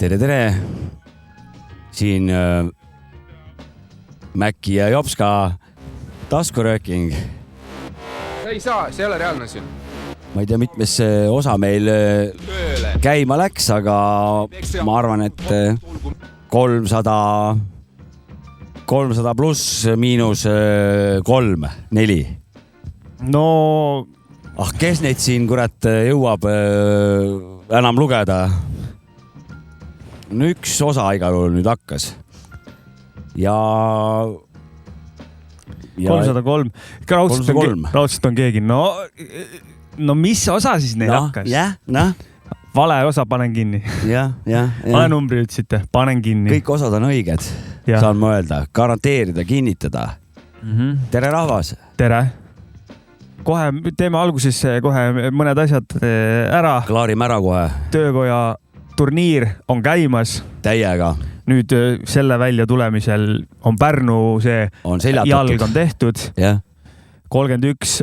tere. Siin Mäkki ja Jopska taskurööking. Ei saa, see ei ole reaalne siin. Ma ei tea, mitmes osa meil käima läks, aga ma arvan, et 300 pluss miinus 3, 4. No... kes neid siin, kurat, jõuab enam lugeda? No üks osa igal juhul nüüd hakkas. Ja 303. Raudselt on keegi. No mis osa siis neil hakkas? Vale osa panen kinni. Vale numbri ütlesite, panen kinni. Kõik osad on õiged, saan ma öelda. Garanteerida, kinnitada. Tere rahvas! Tere! Kohe teeme alguses kohe mõned asjad ära. Klaarime ära kohe. Töökoja turniir on käimas. Täiega. Nüüd selle välja tulemisel on Pärnu jalg on tehtud. 31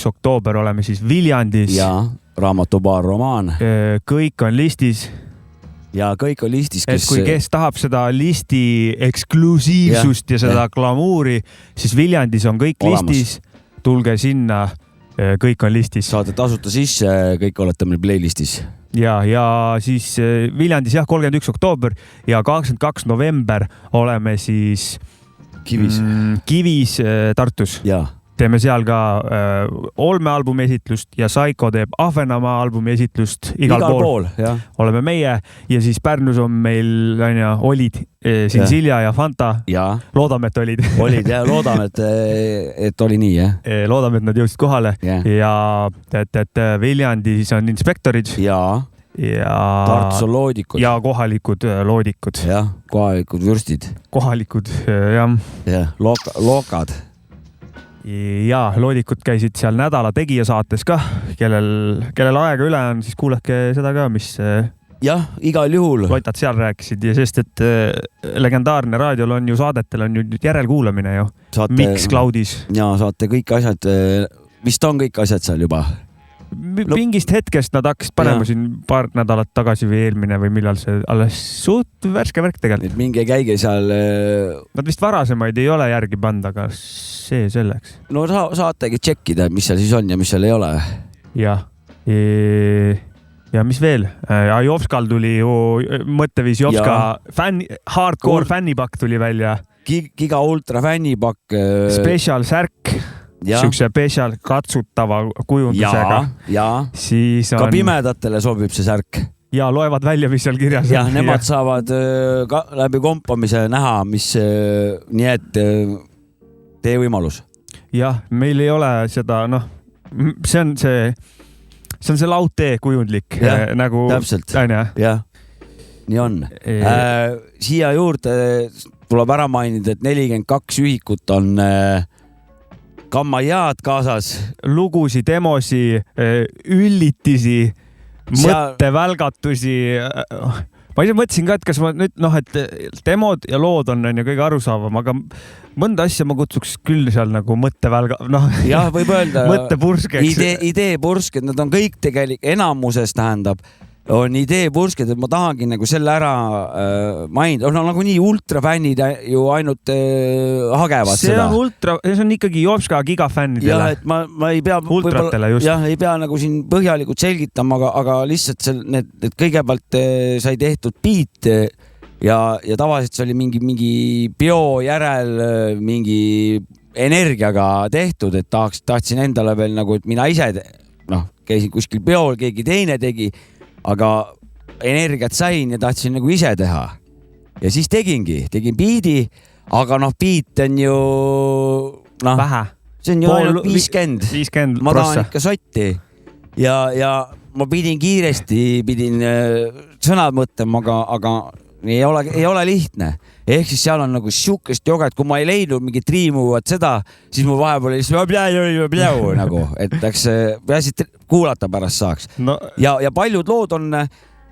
oktoober oleme siis Viljandis. Ja raamatubaar Romaan. Kõik on listis. Ja kõik on listis. Kes tahab seda listi eksklusiivsust ja seda glamuuri, siis Viljandis on kõik listis. Tulge sinna, kõik on listis. Saate tasuta sisse, kõik olete meil playlistis. Ja siis Viljandis 31 oktoober ja 22 november oleme siis Kivis Tartus. Teeme seal ka Olme albumi esitlust ja Saiko teeb Ahvenamaa albumi esitlust igal pool. Oleme meie ja siis Pärnus on meil olid siin Silja ja Fanta. Loodame, et olid. Olid ja loodame, et oli nii. Loodame, et nad jõudsid kohale ja Viljandis on inspektorid. Ja Tartus on loodikud. Ja kohalikud loodikud. Ja kohalikud vürstid. Kohalikud, jah. Ja lookad. Ja loodikud käisid seal nädala tegija saates ka, kellel aega üle on, siis kuulake seda ka, mis igal juhul lotad seal rääkisid ja sest, et legendaarne raadiol on ju saadetel on ju järelkuulamine ju. Mix Cloudis. Ja saate kõik asjad, vist on kõik asjad seal juba. Mingist hetkest nad hakkasid panema siin paar nädalat tagasi või eelmine või millal see alles suht värske värk tegelikult. Minge käige seal. Nad vist varasemaid ei ole järgi panda, aga see selleks. No saategi tšekkida, mis seal siis on ja mis seal ei ole. Ja mis veel? Jopskal tuli ju mõtteviis Jopska hardcore fännipakk tuli välja. Giga ultra fännipakk. Special särk. Sükse spetsial katsutava kujundusega. Ka pimedatele sobib see särk. Ja loevad välja, mis seal kirjas. Ja nemad saavad läbi kompamise näha, mis nii et tee võimalus. Jah, meil ei ole seda, see on see laudtee kujundlik. Täpselt. Nii on. Siia juurde tuleb ära mainida, et 42 ühikut on kammaiaad kaasas. Lugusi, demosi, üllitisi, mõttevälgatusi. Ma ise mõtlesin ka, et kas ma nüüd, et demod ja lood on kõige arusaavam, aga mõnda asja ma kutsuks küll seal nagu mõttevälga, jah, võib öelda mõttepurskeks. Ideepursked, nad on kõik tegelikult enamuses tähendab. On ideepursked, et ma tahangi nagu selle ära mainida. Nagu nii ultrafännid ju ainult hagevad seda. See on ikkagi Jopska gigafännidele. Ja, et ma ei pea ultratele just. Jah, ei pea nagu siin põhjalikult selgitama, aga lihtsalt need kõigepealt sai tehtud beat ja tavaliselt see oli mingi bio järel mingi energiaga tehtud, et tahtsin endale veel nagu, et mina ise käisin kuskil biol, keegi teine tegi, aga energiat sain ja tahtsin nagu ise teha. Ja siis tegin beat'i, aga beat on ju vähe. See on ju ainult 50. Ma tahan ikka sotti. Ja ma pidin kiiresti sõnad mõtlema, aga ei ole lihtne. Ehk siis seal on nagu siukest joga, et kui ma ei leidnud mingit riimuvat seda, siis mu vahepeal oli nagu, et peaasi kuulata pärast saaks. Ja paljud lood on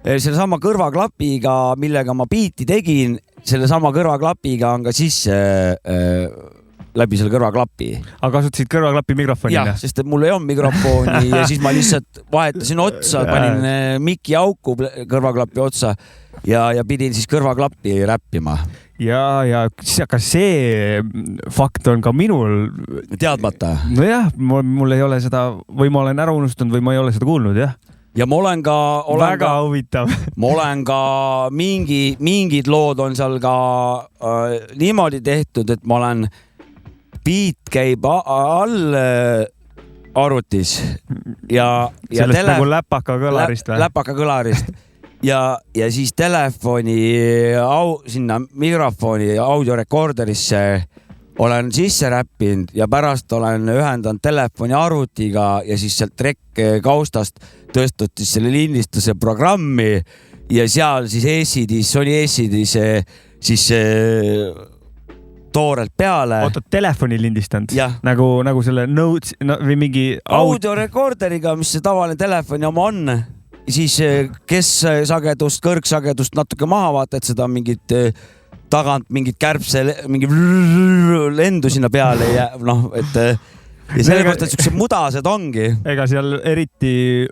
selle sama kõrvaklapiga, millega ma beat'i tegin, selle sama kõrvaklapiga on ka sisse läbi selle kõrvaklapi. Aga kasutasid kõrvaklapi mikrofoni? Jah, sest et mul ei olnud mikrofoni ja siis ma lihtsalt vahetasin otsa, panin miki auku kõrvaklapi otsa ja pidin siis kõrvaklappi räppima. Ja kas see fakt on ka minul teadmata? Nojah, mul ei ole seda või ma olen ära unustanud või ma ei ole seda kuulnud, jah. Ja ma olen ka... Väga huvitav. Ma olen ka mingid lood on seal ka niimoodi tehtud, et ma olen... Beat käib all arvutis ja sellest nagu läpaka kõlarist või? Läpaka kõlarist ja siis telefoni sinna mikrofoni audiorekorderisse olen sisse räppinud ja pärast olen ühendanud telefoni arvutiga ja siis sealt kaustast tõstud siis selle lindistuse programmi ja seal siis Sony AC-dis siis toorelt peale. Oota, telefoni lindistanud? Ja. Nagu selle notes või mingi... Audiorekorderiga, mis see tavaline telefoni oma on. Siis kesksagedust, kõrgsagedust natuke maha vaata, et seda mingit tagant mingit kärbse, mingi lendu sinna peale ja noh, et ja sellepärast, et siuksed mudased ongi. Ega seal eriti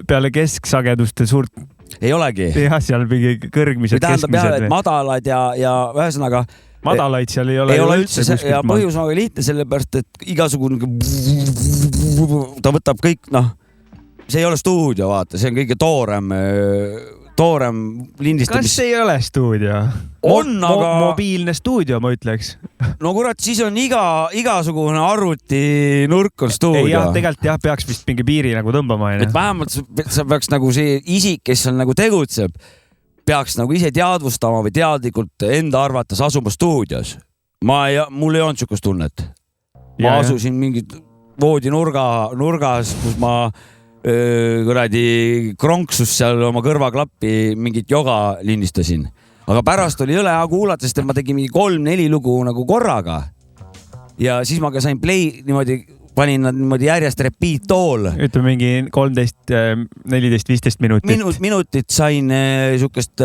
peale kesksagedust suurt ei olegi. Jah, seal mingi kõrgmised, keskmised. Peale, et madalad ja ühesõnaga madalaid seal ei ole üldse ja põhjus on lihtne sellepärast, et igasugune ta võtab kõik, see ei ole stuudio, vaata, see on kõige toorem lindistamis. Kas ei ole stuudio? Aga... Mobiilne stuudio, ma ütleks. No kurat, siis on igasugune arvuti nurk on stuudio. Jah, tegelikult peaks vist mingi piiri nagu tõmbama. Et vähemalt sa peaks nagu see isik, kes on nagu tegutseb, peaks nagu ise teadvustama või teadlikult enda arvates asuma stuudios. Mul ei olnud sükust tunnet. Ma asusin mingit voodinurgas, kus ma kronksus seal oma kõrvaklappi mingit joga lindistasin. Aga pärast oli jõle hea kuulata, sest ma tegin mingi 3-4 lugu nagu korraga. Ja siis ma ka sain play niimoodi, panin nad niimoodi järjest repeat all. Ütleme mingi 13, 14, 15 minutit. Minutit sain sihukest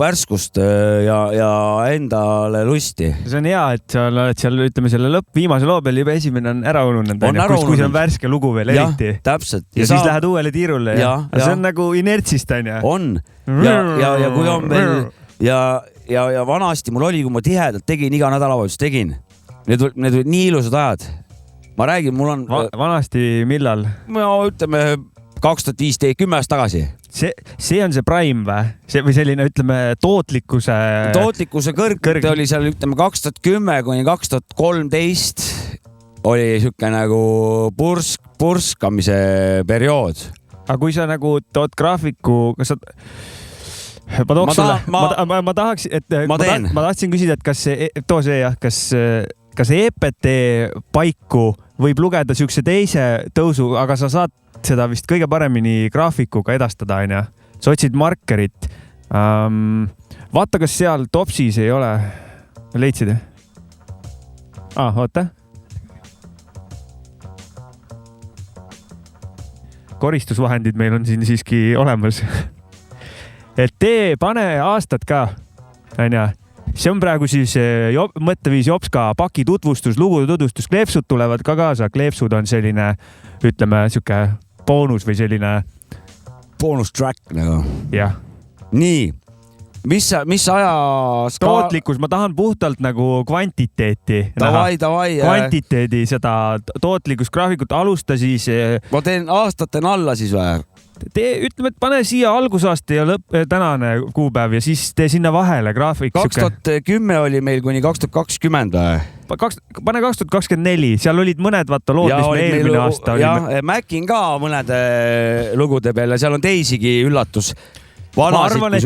värskust ja endale lusti. See on hea, et sa oled seal, ütleme selle viimase loo peal juba esimene on ära ununenud. Kui see on värske lugu veel eriti. Täpselt. Ja siis lähed uuele tiirule. See on nagu inertsist, on ja? On. Ja kui on veel ja vanasti mul oli, kui ma tihedalt tegin, iga nädalavahetus tegin. Need olid nii ilusad ajad. Ma räägin, mul on... Vanasti millal? Ütleme 2015, 10 aastat tagasi. See on see prime või? Või selline, ütleme, tootlikkuse kõrg oli seal, ütleme, 2010 kuni 2013 oli siuke nagu purskamise periood. Aga kui sa nagu tood graafiku, kas sa... Ma tahtsin küsida, et kas EPT paiku võib lugeda siukse teise tõusu, aga sa saad seda vist kõige paremini graafikuga edastada, on ja? Sa otsid markerit. Vaata, kas seal topsis ei ole. Leidsid? Oota. Koristusvahendid meil on siin siiski olemas. Et pane aastad ka, on ja? See on praegu siis mõtteviis Jopska paki tutvustus, lugude tutvustus, kleepsud tulevad ka kaasa. Kleepsud on selline, ütleme, siuke boonus või selline... Bonus track nagu. Jah. Nii, mis aja... Tootlikkus, ma tahan puhtalt nagu kvantiteeti. Davai. Kvantiteedi seda tootlikkus graafikut alusta siis... Ma teen aastaten alla siis või? Ütleme, et pane siia algusaasta ja tänane kuupäev ja siis tee sinna vahele graafik. 2010 oli meil kuni 2020 või? Pane 2024, seal olid mõned lood, mis me eelmine aasta oli. Ja Mäkin ka mõnede lugude peal ja seal on teisigi üllatus. Ma arvan, et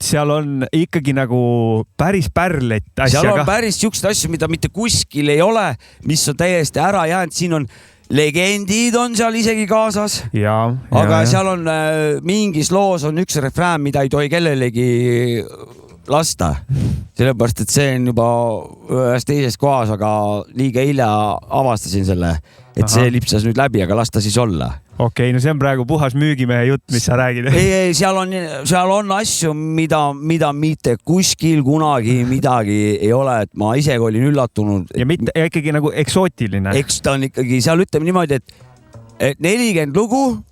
seal on ikkagi nagu päris pärlet asja. Seal on päris siukseid asju, mida mitte kuskil ei ole, mis on täiesti ära jäänud. Siin on legendid on seal isegi kaasas, aga seal on mingis loos on üks refrään, mida ei tohi kellelegi lasta. Sellepärast, et see on juba ühes teises kohas, aga liiga hilja avastasin selle, et see lipsas nüüd läbi, aga lasta siis olla. Okei, no see on praegu puhas müügimehe jutt, mis sa räägid. Ei, seal on asju, mida mitte kuskil kunagi midagi ei ole, et ma isegi olin üllatunud. Ja mitte ikkagi nagu eksootiline. Eks ta on ikkagi, seal ütleme niimoodi, et 40 lugu,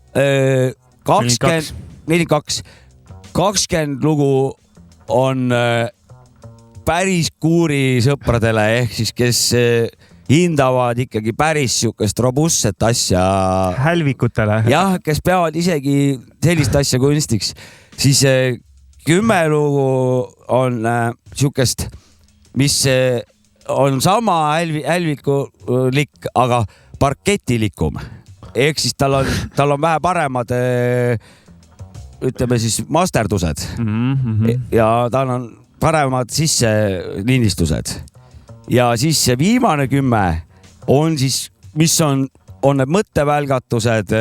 20 lugu on päris kuuri sõpradele, ehk siis kes hindavad ikkagi päris siukest robustset asja. Hälvikutele. Jah, kes peavad isegi sellist asja kunstiks. Siis 10 lugu on siukest, mis on sama hälvikulik, aga parketilikum. Ehk siis tal on vähe paremad, ütleme siis masterdused. Ja tal on paremad sisse lindistused. Ja siis see viimane 10 on siis, mis on need mõttevälgatused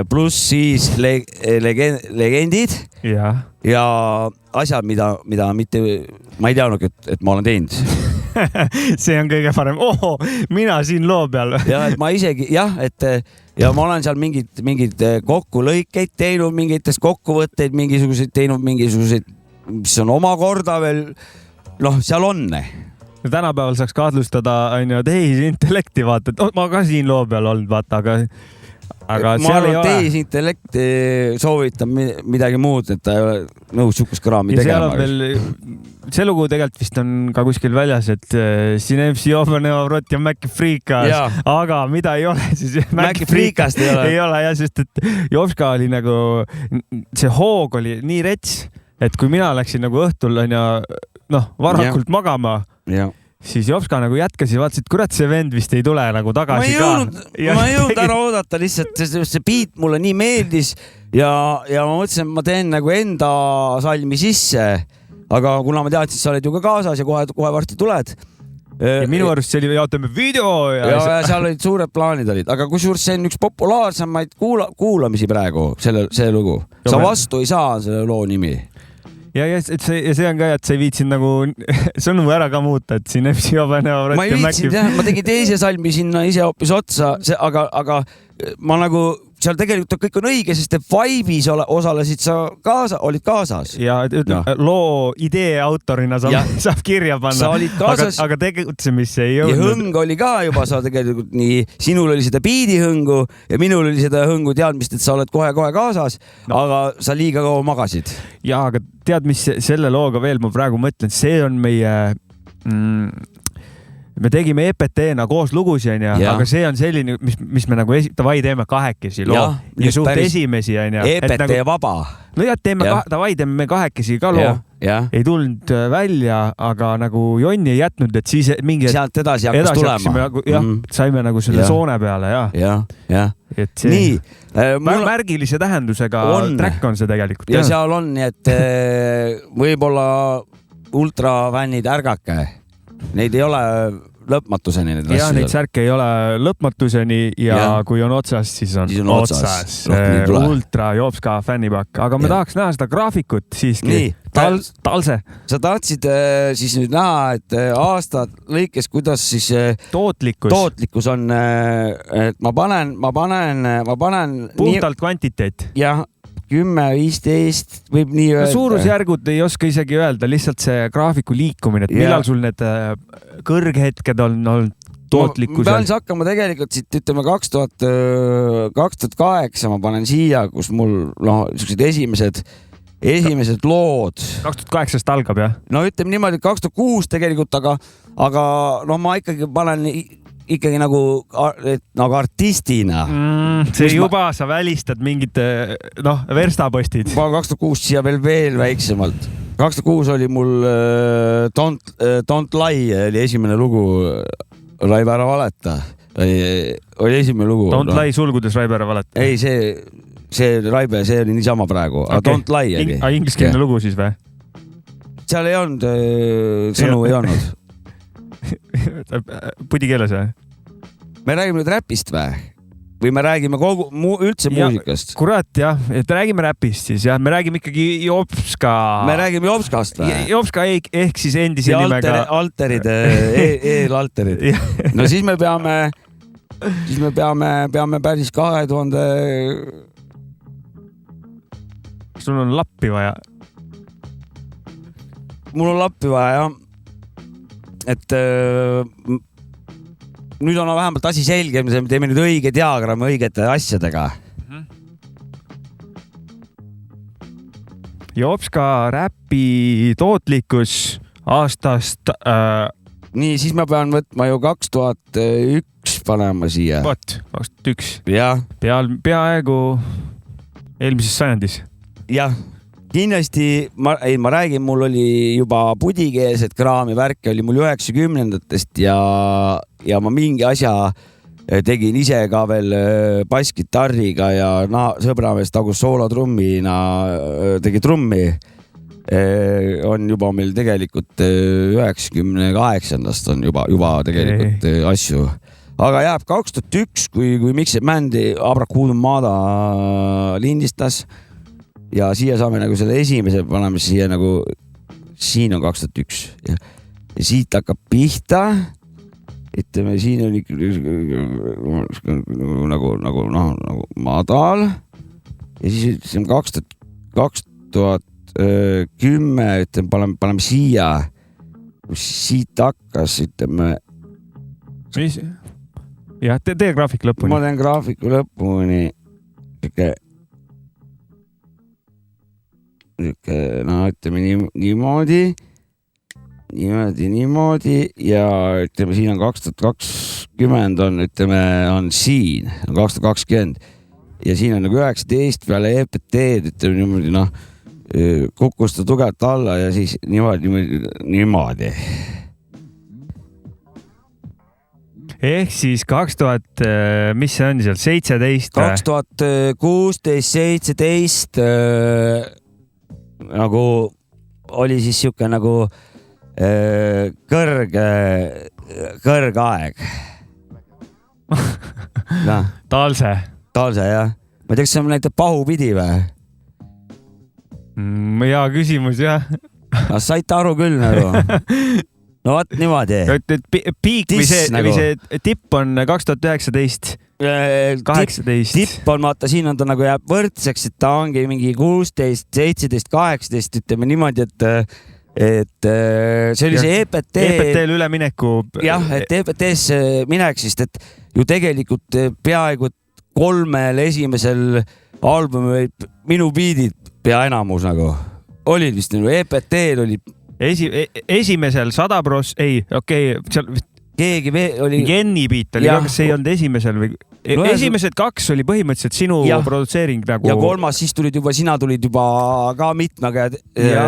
pluss siis legendid ja asjad, mida mitte, ma ei teadnud, et ma olen teinud. See on kõige parem. Mina siin loo peal. Ja et ma isegi, ja ma olen seal mingid kokkulõikeid teinud, mingitest kokkuvõtteid, mingisuguseid, mis on omakorda veel, seal on. Tänapäeval saaks kahtlustada tehisintellekti, vaata, et ma ka siin loo peal olnud, vaata, aga ma arvan, tehisintellekti soovitan midagi muud, et ta ei ole nõus sihukest kraami tegema. See lugu tegelikult vist on ka kuskil väljas, et Sinemsi Jobaneovrot ja Mäkki Friikas, aga mida ei ole, siis Mäkki Friikast ei ole, sest et Jopska oli nagu, see hoog oli nii rets, et kui mina läksin nagu õhtul varakult magama, siis Jopska nagu jätkas ja vaatas, et kurat, see vend vist ei tule nagu tagasi ma ei jõudnud ära oodata lihtsalt, see beat mulle nii meeldis ja ma mõtlesin, et ma teen nagu enda salmi sisse, aga kuna ma teadsin, et sa oled ju ka kaasas ja kohe varsti tuled. Ja minu arust see oli, teeme video ja seal olid suured plaanid olid, aga kusjuures see on üks populaarsemaid kuulamisi praegu, see lugu. Sa vastu ei saa selle loo nimi. Ja see on ka, et sa ei viitsin nagu sõnu ära ka muuta, et siin FC Jobaneovrot ja Mäkki. Ma tegin teise salmi sinna ise hoopis otsa, aga ma nagu seal tegelikult kõik on õige, sest vibe'is osalesid sa olid kaasas. Ja loo idee autorina saab kirja panna, aga tegutsemisse ei jõudnud. Ja hõng oli ka juba sa tegelikult nii, sinul oli seda biidi hõngu ja minul oli seda hõngu teadmist, et sa oled kohe kaasas, aga sa liiga kaua magasid. Ja, aga tead, mis selle looga veel ma praegu mõtlen, see on meie... Me tegime EPT-na koos lugusi, aga see on selline, mis me nagu teeme kahekesi loo. Ja suht esimesi, EPT nagu, vaba. No ja teeme kahekesi ka loo. Ei tulnud välja, aga nagu Jonni ei jätnud, et siis mingi... Sealt edasi hakkas tulema. Saime nagu selle soone peale, Nii. Märgilise tähendusega track on see tegelikult. Ja seal on, et võib-olla ultrafännid ärgake. Neid ei ole lõpmatuseni. Ja neid särke ei ole lõpmatuseni ja kui on otsas, siis on otsas. Ultra Jopska fännipakk. Aga me tahaks näha seda graafikut siiski. Talse. Sa tahtsid siis nüüd näha, et aastad lõikes, kuidas siis tootlikkus on, et ma panen puhtalt kvantiteet. Jah. 10-15 võib nii öelda. Suurusjärgud ei oska isegi öelda, lihtsalt see graafiku liikumine, et millal sul need kõrghetked on olnud tootlikkusel. Ma pean hakkama tegelikult siit, ütleme 2008 ma panen siia, kus mul esimesed lood. 2008 algab, jah? No ütleme niimoodi 2006 tegelikult, aga ma ikkagi panen nagu artistina. See juba sa välistad mingid verstapostid. Ma 2006 siia veel väiksemalt. 2006 oli mul Don't Lie oli esimene lugu, Raive ära valeta. Oli esimene lugu. Don't Lie sulgudes Raive ära valeta. Ei, see Raive, see oli niisama praegu. Don't Lie oli. Ingliskeelne lugu siis või? Seal ei olnud, sõnu ei olnud. Pudi keeles või? Me räägime nüüd räpist või me räägime üldse muusikast? Kurat, jah, et räägime räpist siis, jah. Me räägime ikkagi Jopska. Me räägime Jopskast või? Jopska ehk siis endise nimega. Alterid, eelalterid. No siis me peame siis me peame päris 2000. Sul on lappi vaja? Mul on lappi vaja, jah. Et nüüd on vähemalt asi selge, me teeme nüüd õige diagrammi õigete asjadega. Jopska räpi tootlikkus aastast... Nii, siis ma pean võtma ju 2001 panema siia. Vot, 2001. Jah. Peaaegu eelmises sajandis. Jah. Kindlasti, ma räägin, mul oli juba pudikeelset kraami värke, oli mul 90-ndatest ja ma mingi asja tegin ise ka veel basskitarriga ja sõbramees tagus soolotrummina, tegi trummi. On juba meil tegelikult 98-ndast on juba tegelikult asju. Aga jääb 2001, kui Mixed Mandi Abrakuudum Maada lindistas. Ja siia saame nagu selle esimese paneme siia nagu, siin on 2001 ja siit hakkab pihta. Ütleme, siin on nagu madal ja siis on 2010, ütleme, paneme siia, kus siit hakkas, ütleme. Jah, tee graafik lõpuni. Ma teen graafiku lõpuni. Ütleme niimoodi ja ütleme, siin on 2020 on, ütleme, on siin, on 2020 ja siin on nagu 19 peale EPT-d, ütleme niimoodi, kukkus ta tugevalt alla ja siis niimoodi. Ehk siis 2000, mis see on seal, 17? 2016, 17 nagu oli siis siuke nagu kõrgaeg. Talse, jah. Ma ei tea, kas see näitab pahupidi või? Hea küsimus, jah. Saite aru küll nagu. No vaat niimoodi. Piik või see tipp on 2019. 18. Tipp on, vaata, siin on ta nagu jääb võrdseks, et ta ongi mingi 16, 17, 18, ütleme niimoodi, et see oli see EPT. EPT-l ülemineku. Jah, et EPT-sse minek, sest et ju tegelikult peaaegu 3 esimesel albumil minu biidid pea enamus nagu olid vist nagu EPT-l oli. Esimesel 100%, seal keegi oli. Jenni biit oli, kas see ei olnud esimesel või? Esimesed 2 oli põhimõtteliselt sinu produtseering nagu. Ja 3. siis sina tulid juba ka mitmega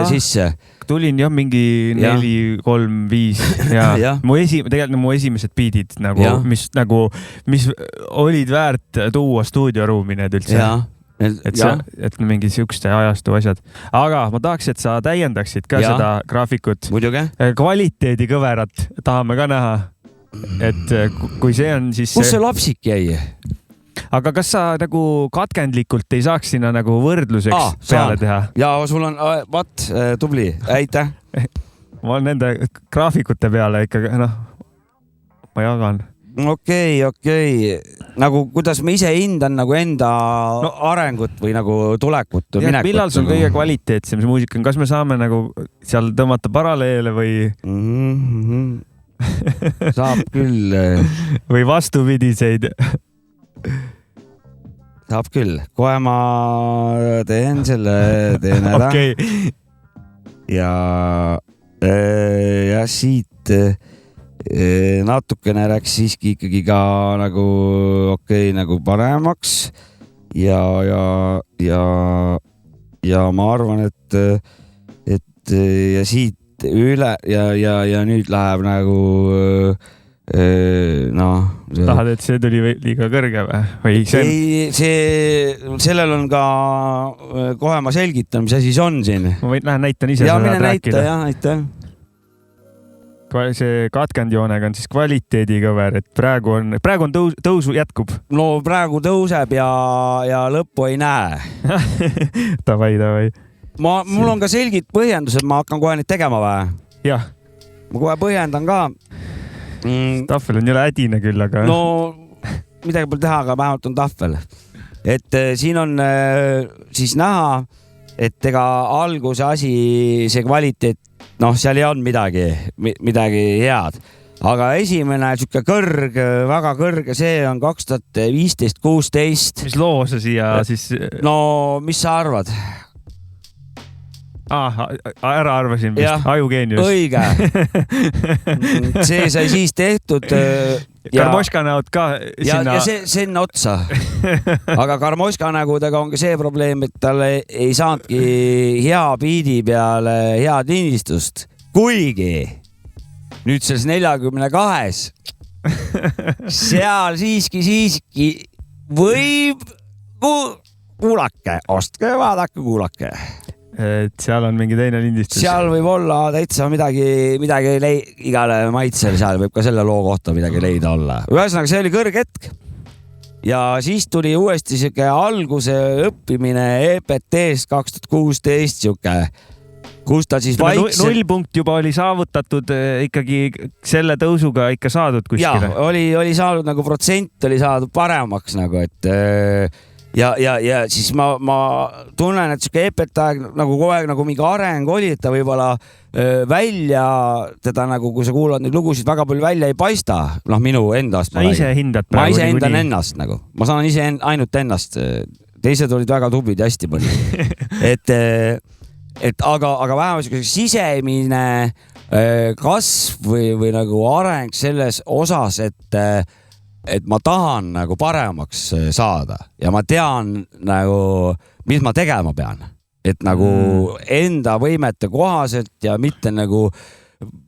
sisse. Tulin jah mingi 4, 3, 5 ja tegelikult mu esimesed biidid nagu, mis olid väärt tuua stuudioruumi need üldse. Et mingi siukeste ajastu asjad. Aga ma tahaks, et sa täiendaksid ka seda graafikut. Muidugi. Kvaliteedikõverat tahame ka näha. Et kui see on siis... Kus see lapsik jäi? Aga kas sa nagu katkendlikult ei saaks sinna nagu võrdluseks peale teha? Ja sul on, tubli, aitäh. Ma nende graafikute peale ikkagi, ma jagan. Okei. Nagu kuidas ma ise hindan nagu enda arengut või nagu tulekut. Millal sul kõige kvaliteetsem see muusika on? Kas me saame nagu seal tõmmata paralleele või... Saab küll. Või vastupidiseid. Saab küll. Kohe ma teen ära. Ja siit natukene läks siiski ikkagi ka nagu nagu paremaks. Ja ma arvan, et ja siit üle ja nüüd läheb nagu tahad, et see tuli liiga kõrge või? Ei, sellel on ka kohe ma selgitan, mis asi see on siin. Ma lähen näitan ise seda rääkida. Ja aitäh. See katkendjoonega on siis kvaliteedikõver, et praegu on tõusu jätkub. No praegu tõuseb ja lõppu ei näe. Davai. Mul on ka selgid põhjendused, ma hakkan kohe neid tegema või? Jah. Ma kohe põhjendan ka. Tahvel on jälle ädine küll, aga... midagi pole teha, aga vähemalt on tahvel. Et siin on siis näha, et ega alguse asi, see kvaliteet, seal ei olnud midagi head. Aga esimene siuke väga kõrge, see on 2015-16. Mis loo sa siia siis? No, mis sa arvad? Ära arvasin vist, ajugeenius. Õige. See sai siis tehtud. Karmoška näod ka sinna. Ja see on otsa. Aga Karmoška nägudega on ka see probleem, et talle ei saanudki hea biidi peale head lindistust. Kuigi nüüd selles 42 seal siiski võib kuulake, ostke, vaadake, kuulake. Et seal on mingi teine lindistus. Seal võib olla täitsa midagi igale maitsel, seal võib ka selle loo kohta midagi leida olla. Ühesõnaga, see oli kõrg hetk. Ja siis tuli uuesti siuke alguse õppimine EPT-st 2016 siuke, kus ta siis vaikselt... Nullpunkt juba oli saavutatud ikkagi selle tõusuga ikka saadud kuskile. Ja, oli saadud nagu protsent oli saadud paremaks nagu, et ja siis ma tunnen, et siuke EPT-aeg nagu kogu aeg nagu mingi areng oli, et ta võib-olla välja teda nagu, kui sa kuulad neid lugusid, väga palju välja ei paista. Minu endast. Ma ise hindad praegu. Ma ise hindan ennast nagu. Ma saan ise ainult ennast. Teised olid väga tublid ja hästi palju. Aga vähemalt sisemine kasv või nagu areng selles osas, et ma tahan nagu paremaks saada ja ma tean nagu, mis ma tegema pean. Et nagu enda võimete kohaselt ja mitte nagu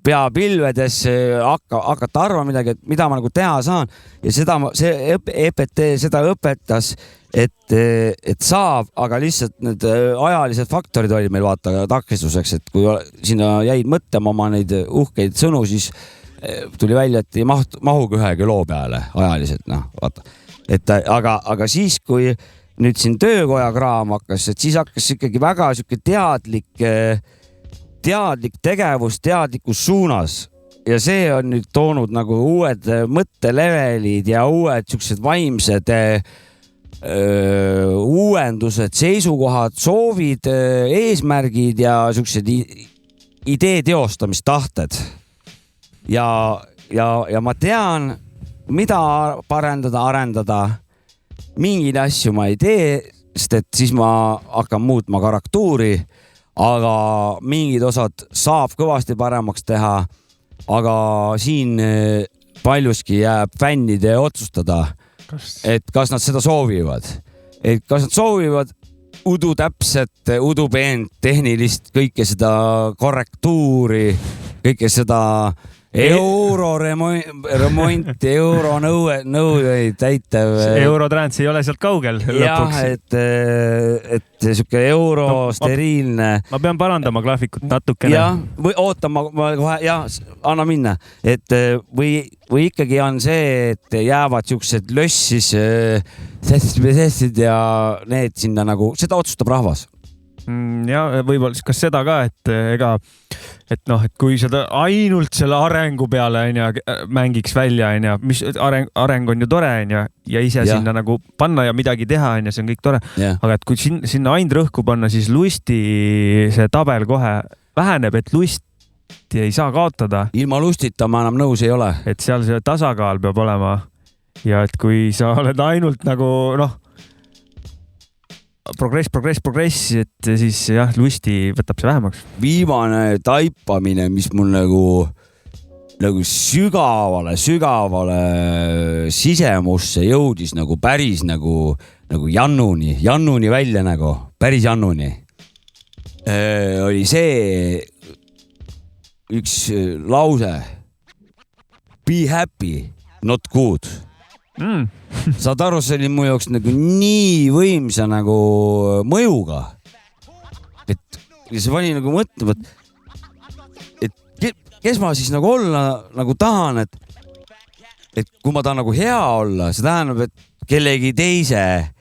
pea pilvedes hakata arvama midagi, et mida ma nagu teha saan. Ja see EPT seda õpetas, et saab, aga lihtsalt need ajalised faktorid olid meil vaata takistuseks, et kui sinna jäid mõtlema oma neid uhkeid sõnu, siis tuli välja, et ei mahugi ühegi loo peale ajaliselt, vaata. Aga siis, kui nüüd siin töökoja kraam hakkas, et siis hakkas ikkagi väga siuke teadlik tegevus teadlikus suunas ja see on nüüd toonud nagu uued mõttelevelid ja uued siuksed vaimsed uuendused, seisukohad, soovid, eesmärgid ja siuksed idee teostamistahted. Ja ma tean, mida arendada. Mingeid asju ma ei tee, sest et siis ma hakkan muutma karaktuuri, aga mingid osad saab kõvasti paremaks teha. Aga siin paljuski jääb fännide otsustada, et kas nad seda soovivad. Et kas nad soovivad udu täpset, udu peent, tehnilist, kõike seda korrektuuri, kõike seda euroremont, euronõudeid täitev. Eurotrans ei ole sealt kaugel lõpuks. Jah, et siuke steriilne. Ma pean parandama graafikut natukene. Jah, või ootama, anna minna. Et või ikkagi on see, et jäävad siuksed lössis sestid ja need sinna nagu, seda otsustab rahvas. Ja võib-olla kas seda ka, et kui seda ainult selle arengu peale mängiks välja, mis areng on ju tore ja ise sinna nagu panna ja midagi teha, see on kõik tore. Aga et kui sinna ainult rõhku panna, siis lusti see tabel kohe väheneb, et lusti ei saa kaotada. Ilma lustita ma enam nõus ei ole. Et seal see tasakaal peab olema ja et kui sa oled ainult nagu progress, et siis jah, lusti võtab see vähemaks. Viimane taipamine, mis mul nagu sügavale sisemusse jõudis nagu päris nagu Jannuni välja nagu, päris Jannuni. Oli see üks lause. Be happy, not good. Saad aru, see oli mu jaoks nagu nii võimsa nagu mõjuga, et see pani nagu mõtlema, et kes ma siis nagu olla nagu tahan, et kui ma tahan nagu hea olla, see tähendab, et kellegi teise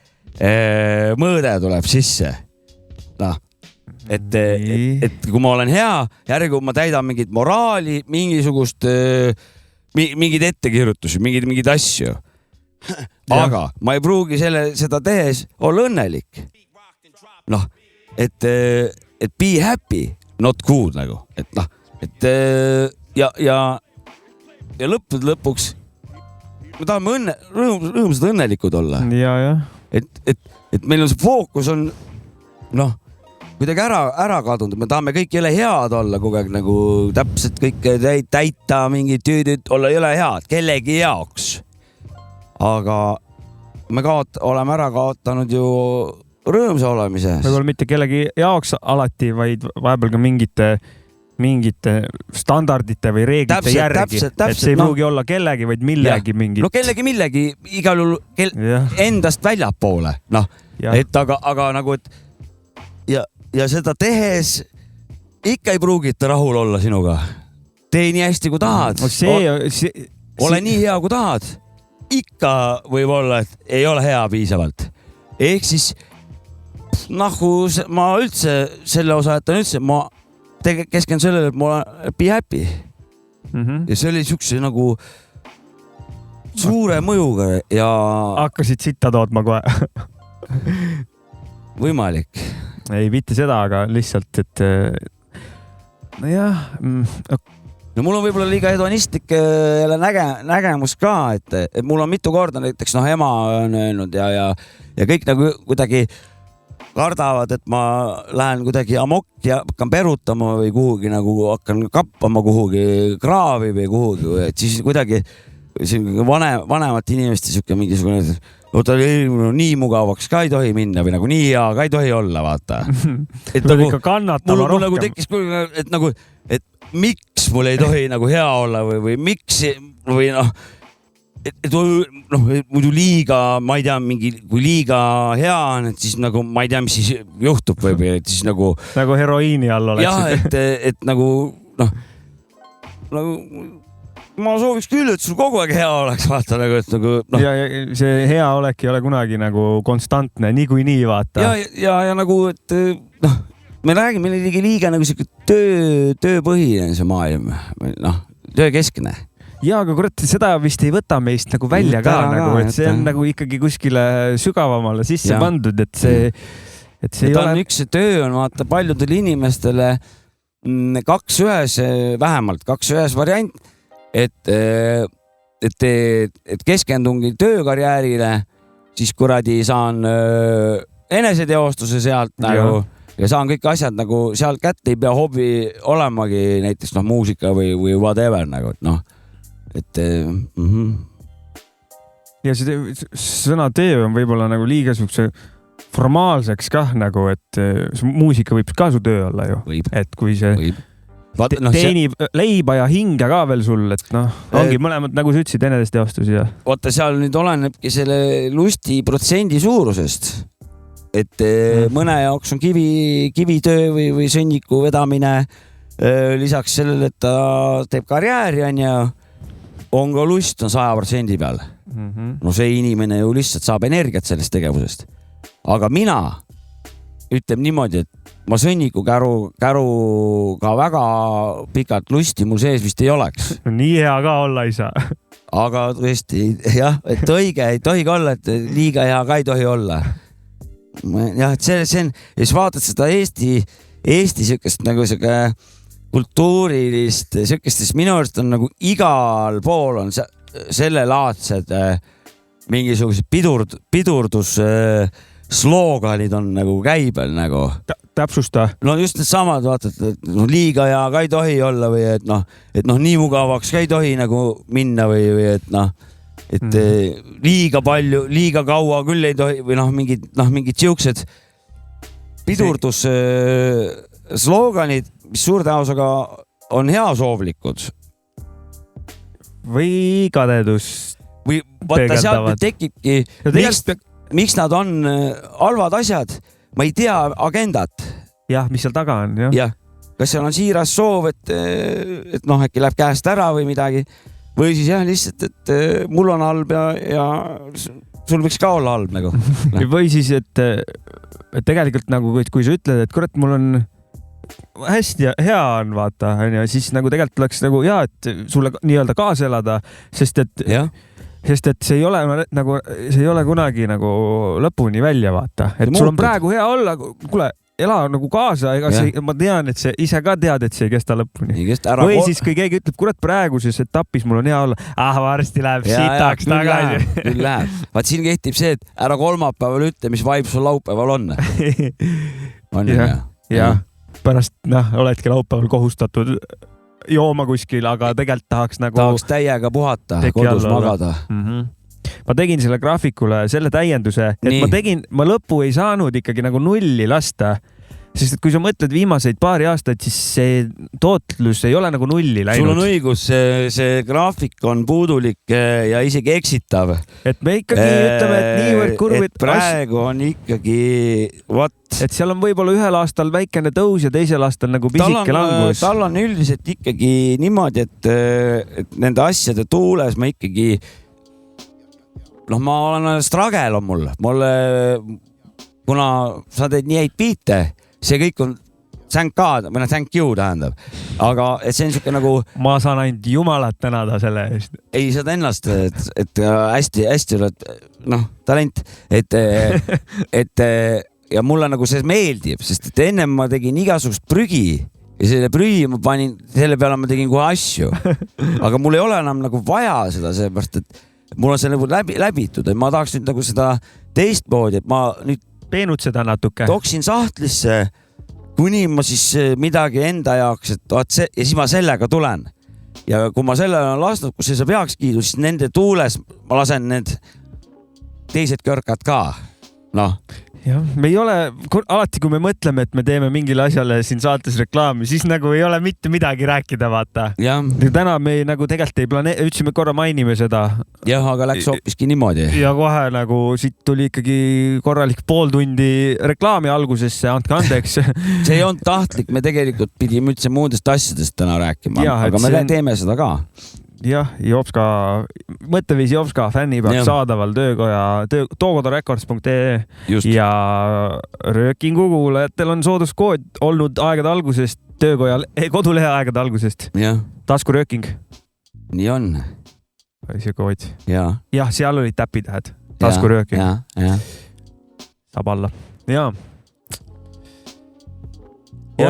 mõõde tuleb sisse. Et kui ma olen hea, järgi ma täidan mingit moraali, mingisugust, mingid ettekirjutusi, mingid asju. aga ma ei pruugi seda tehes olla õnnelik. Noh, et be happy, not good nagu, et noh, et ja lõpuks me tahame rõõmsad õnnelikud olla. Ja. Et meil on see fookus on noh, kuidagi ära kadunud, me tahame kõik jõle head olla kogu aeg nagu täpselt kõike täita, mingid tüüdid olla jõle head kellegi jaoks. Aga me oleme ära kaotanud ju rõõmsa olemise. Võib-olla mitte kellegi jaoks alati, vaid vahepeal ka mingite standardite või reeglite järgi. Et see ei pruugi olla kellegi, vaid millegi mingit. No millegi igal juhul endast väljapoole. Noh, et aga nagu, et ja seda tehes ikka ei pruugita rahul olla sinuga. Tee nii hästi, kui tahad. Ole nii hea, kui tahad. Ikka võib olla, et ei ole hea piisavalt. Ehk siis nagu ma üldse selle osa jätan üldse, ma keskendun sellele, et ma olen be happy. Ja see oli siukse nagu suure mõjuga ja... Hakkasid sitta tootma kohe. Võimalik. Ei mitte seda, aga lihtsalt, et nojah. No mul on võib-olla liiga hedonistlik nägemus ka, et mul on mitu korda näiteks ema on öelnud ja kõik nagu kuidagi kardavad, et ma lähen kuidagi amokki ja hakkan perutama või kuhugi nagu hakkan kappama kuhugi kraavi või kuhugi, et siis kuidagi vanemat inimeste siuke mingisugune, nii mugavaks ka ei tohi minna või nagu nii hea ka ei tohi olla, vaata. Et nagu, ikka kannatama rohkem. Mul nagu tekkis, et nagu, et miks mul ei tohi nagu hea olla või miks või noh, muidu liiga, ma ei tea, kui liiga hea on, et siis nagu ma ei tea, mis siis juhtub või et siis nagu heroiini all oleks. Jah, et nagu ma sooviks küll, et sul kogu aeg hea oleks, vaata nagu, et nagu noh. Ja see hea olek ei ole kunagi nagu konstantne, nii, vaata. Ja nagu, et noh, me räägime liiga nagu siuke tööpõhine see maailm, noh, töökeskne. Ja, aga kurat, seda vist ei võta meist nagu välja ka, nagu, et see on nagu ikkagi kuskile sügavamale sisse pandud, et see ei ole... Üks töö on, vaata, paljudele inimestele 2-1, vähemalt 2-1 variant, et keskendungi töökarjäärile, siis kuradi saan eneseteostuse sealt nagu ja saan kõik asjad nagu sealt kätte, ei pea hobi olemagi näiteks muusika või whatever nagu, et noh, et Ja see sõna töö on võib-olla nagu liiga siukse formaalseks kah nagu, et muusika võib ka su töö olla ju. Võib. Et kui see teenib leiba ja hinga ka veel sul, et noh, ongi mõlemad, nagu sa ütlesid, eneseteostus ja... Vaata, seal nüüd olenebki selle lusti protsendi suurusest, et mõne jaoks on kivitöö või sõnniku vedamine, lisaks sellele, et ta teeb karjääri, on ka lust on 100% peal. No see inimene ju lihtsalt saab energiat sellest tegevusest. Aga mina ütleb niimoodi, et ma sõnniku käruga väga pikalt lusti mul sees vist ei oleks. Nii hea ka olla ei saa. Aga tõesti, jah, et õige ei tohi ka olla, et liiga hea ka ei tohi olla. Jah, et see on, ja siis vaatad seda Eesti sükest nagu siuke kultuurilist sükestest, minu arust on nagu igal pool on sellelaadsed mingisugused pidurdus slooganid on nagu käibel nagu. Täpsusta. No just need samad, vaatad, et liiga hea ka ei tohi olla või et nii mugavaks ka ei tohi nagu minna või et liiga palju, liiga kaua küll ei tohi või mingid siuksed pidurdus slooganid, mis suurde ausaga on heasoovlikud. Või kadedus. Või vaata, sealt tekibki, miks nad on halvad asjad, ma ei tea agendat. Jah, mis seal taga on, jah. Jah, kas seal on siiras soov, et äkki läheb käest ära või midagi. Või siis jah, lihtsalt, et mul on halb ja sul võiks ka olla halb nagu. Või siis, et tegelikult nagu, kui sa ütled, et kurat, mul on hästi hea on, vaata, siis nagu tegelikult oleks nagu hea, et sulle nii-öelda kaasa elada, sest et sest et see ei ole nagu, see ei ole kunagi nagu lõpuni välja vaata, et sul on praegu hea olla, kuule, ela nagu kaasa, ega see, ma tean, et see ise ka tead, et see ei kesta lõpuni. Või siis, kui keegi ütleb, kurat, praeguses etapis mul on hea olla, varsti läheb sitaks tagasi. Küll läheb. Vaat siin kehtib see, et ära kolmapäeval ütle, mis vibe sul laupäeval on. On ja pärast, oledki laupäeval kohustatud jooma kuskil, aga tegelikult tahaks nagu... Tahaks täiega puhata, kodus magada. Ma tegin selle graafikule selle täienduse, et ma lõppu ei saanud ikkagi nagu nulli lasta, sest et kui sa mõtled viimaseid paari aastaid, siis see tootlus ei ole nagu nulli läinud. Sul on õigus, see graafik on puudulik ja isegi eksitav. Et me ikkagi ütleme, et niivõrd kurvid... Et praegu on ikkagi... Et seal on võib-olla ühel aastal väikene tõus ja teisel aastal nagu pisike langus. Tal on üldiselt ikkagi niimoodi, et nende asjade tuules ma ikkagi... ma olen stragel on mul, kuna sa teed nii häid biite, see kõik on thank you tähendab, aga et see on siuke nagu... Ma saan ainult jumalat tänada selle eest. Ei, sa ennast, et hästi oled, talent, et ja mulle nagu see meeldib, sest et ennem ma tegin igasugust prügi ja selle prügi ma panin, selle peale ma tegin kohe asju, aga mul ei ole enam nagu vaja seda, seepärast, et mul on see nagu läbitud, et ma tahaks nüüd nagu seda teistmoodi, et ma nüüd peenud seda natuke. Toksin sahtlisse, kuni ma siis midagi enda jaoks, et ja siis ma sellega tulen. Ja kui ma selle olen lasnud, kus see saab heaks kiidu, siis nende tuules ma lasen need teised kõrkad ka. Jah, me ei ole, alati kui me mõtleme, et me teeme mingile asjale siin saates reklaami, siis nagu ei ole mitte midagi rääkida, vaata. Ja täna me nagu tegelikult ei ütlesime korra mainime seda. Jah, aga läks hoopiski niimoodi. Ja kohe nagu siit tuli ikkagi korralik pool tundi reklaami algusesse, andke andeks. See ei olnud tahtlik, me tegelikult pidime üldse muudest asjadest täna rääkima, aga me teeme seda ka. Jah, Jopska, mõtteviis Jopska fännipäev saadaval tookodarekords.ee ja Röökingu kuulajatel on sooduskood olnud aegade algusest, kodulehe aegade algusest. Taskurööking. Nii on. Oli see kood. Jah, seal olid täpitähed. Taskurööking. Saab alla. Jaa.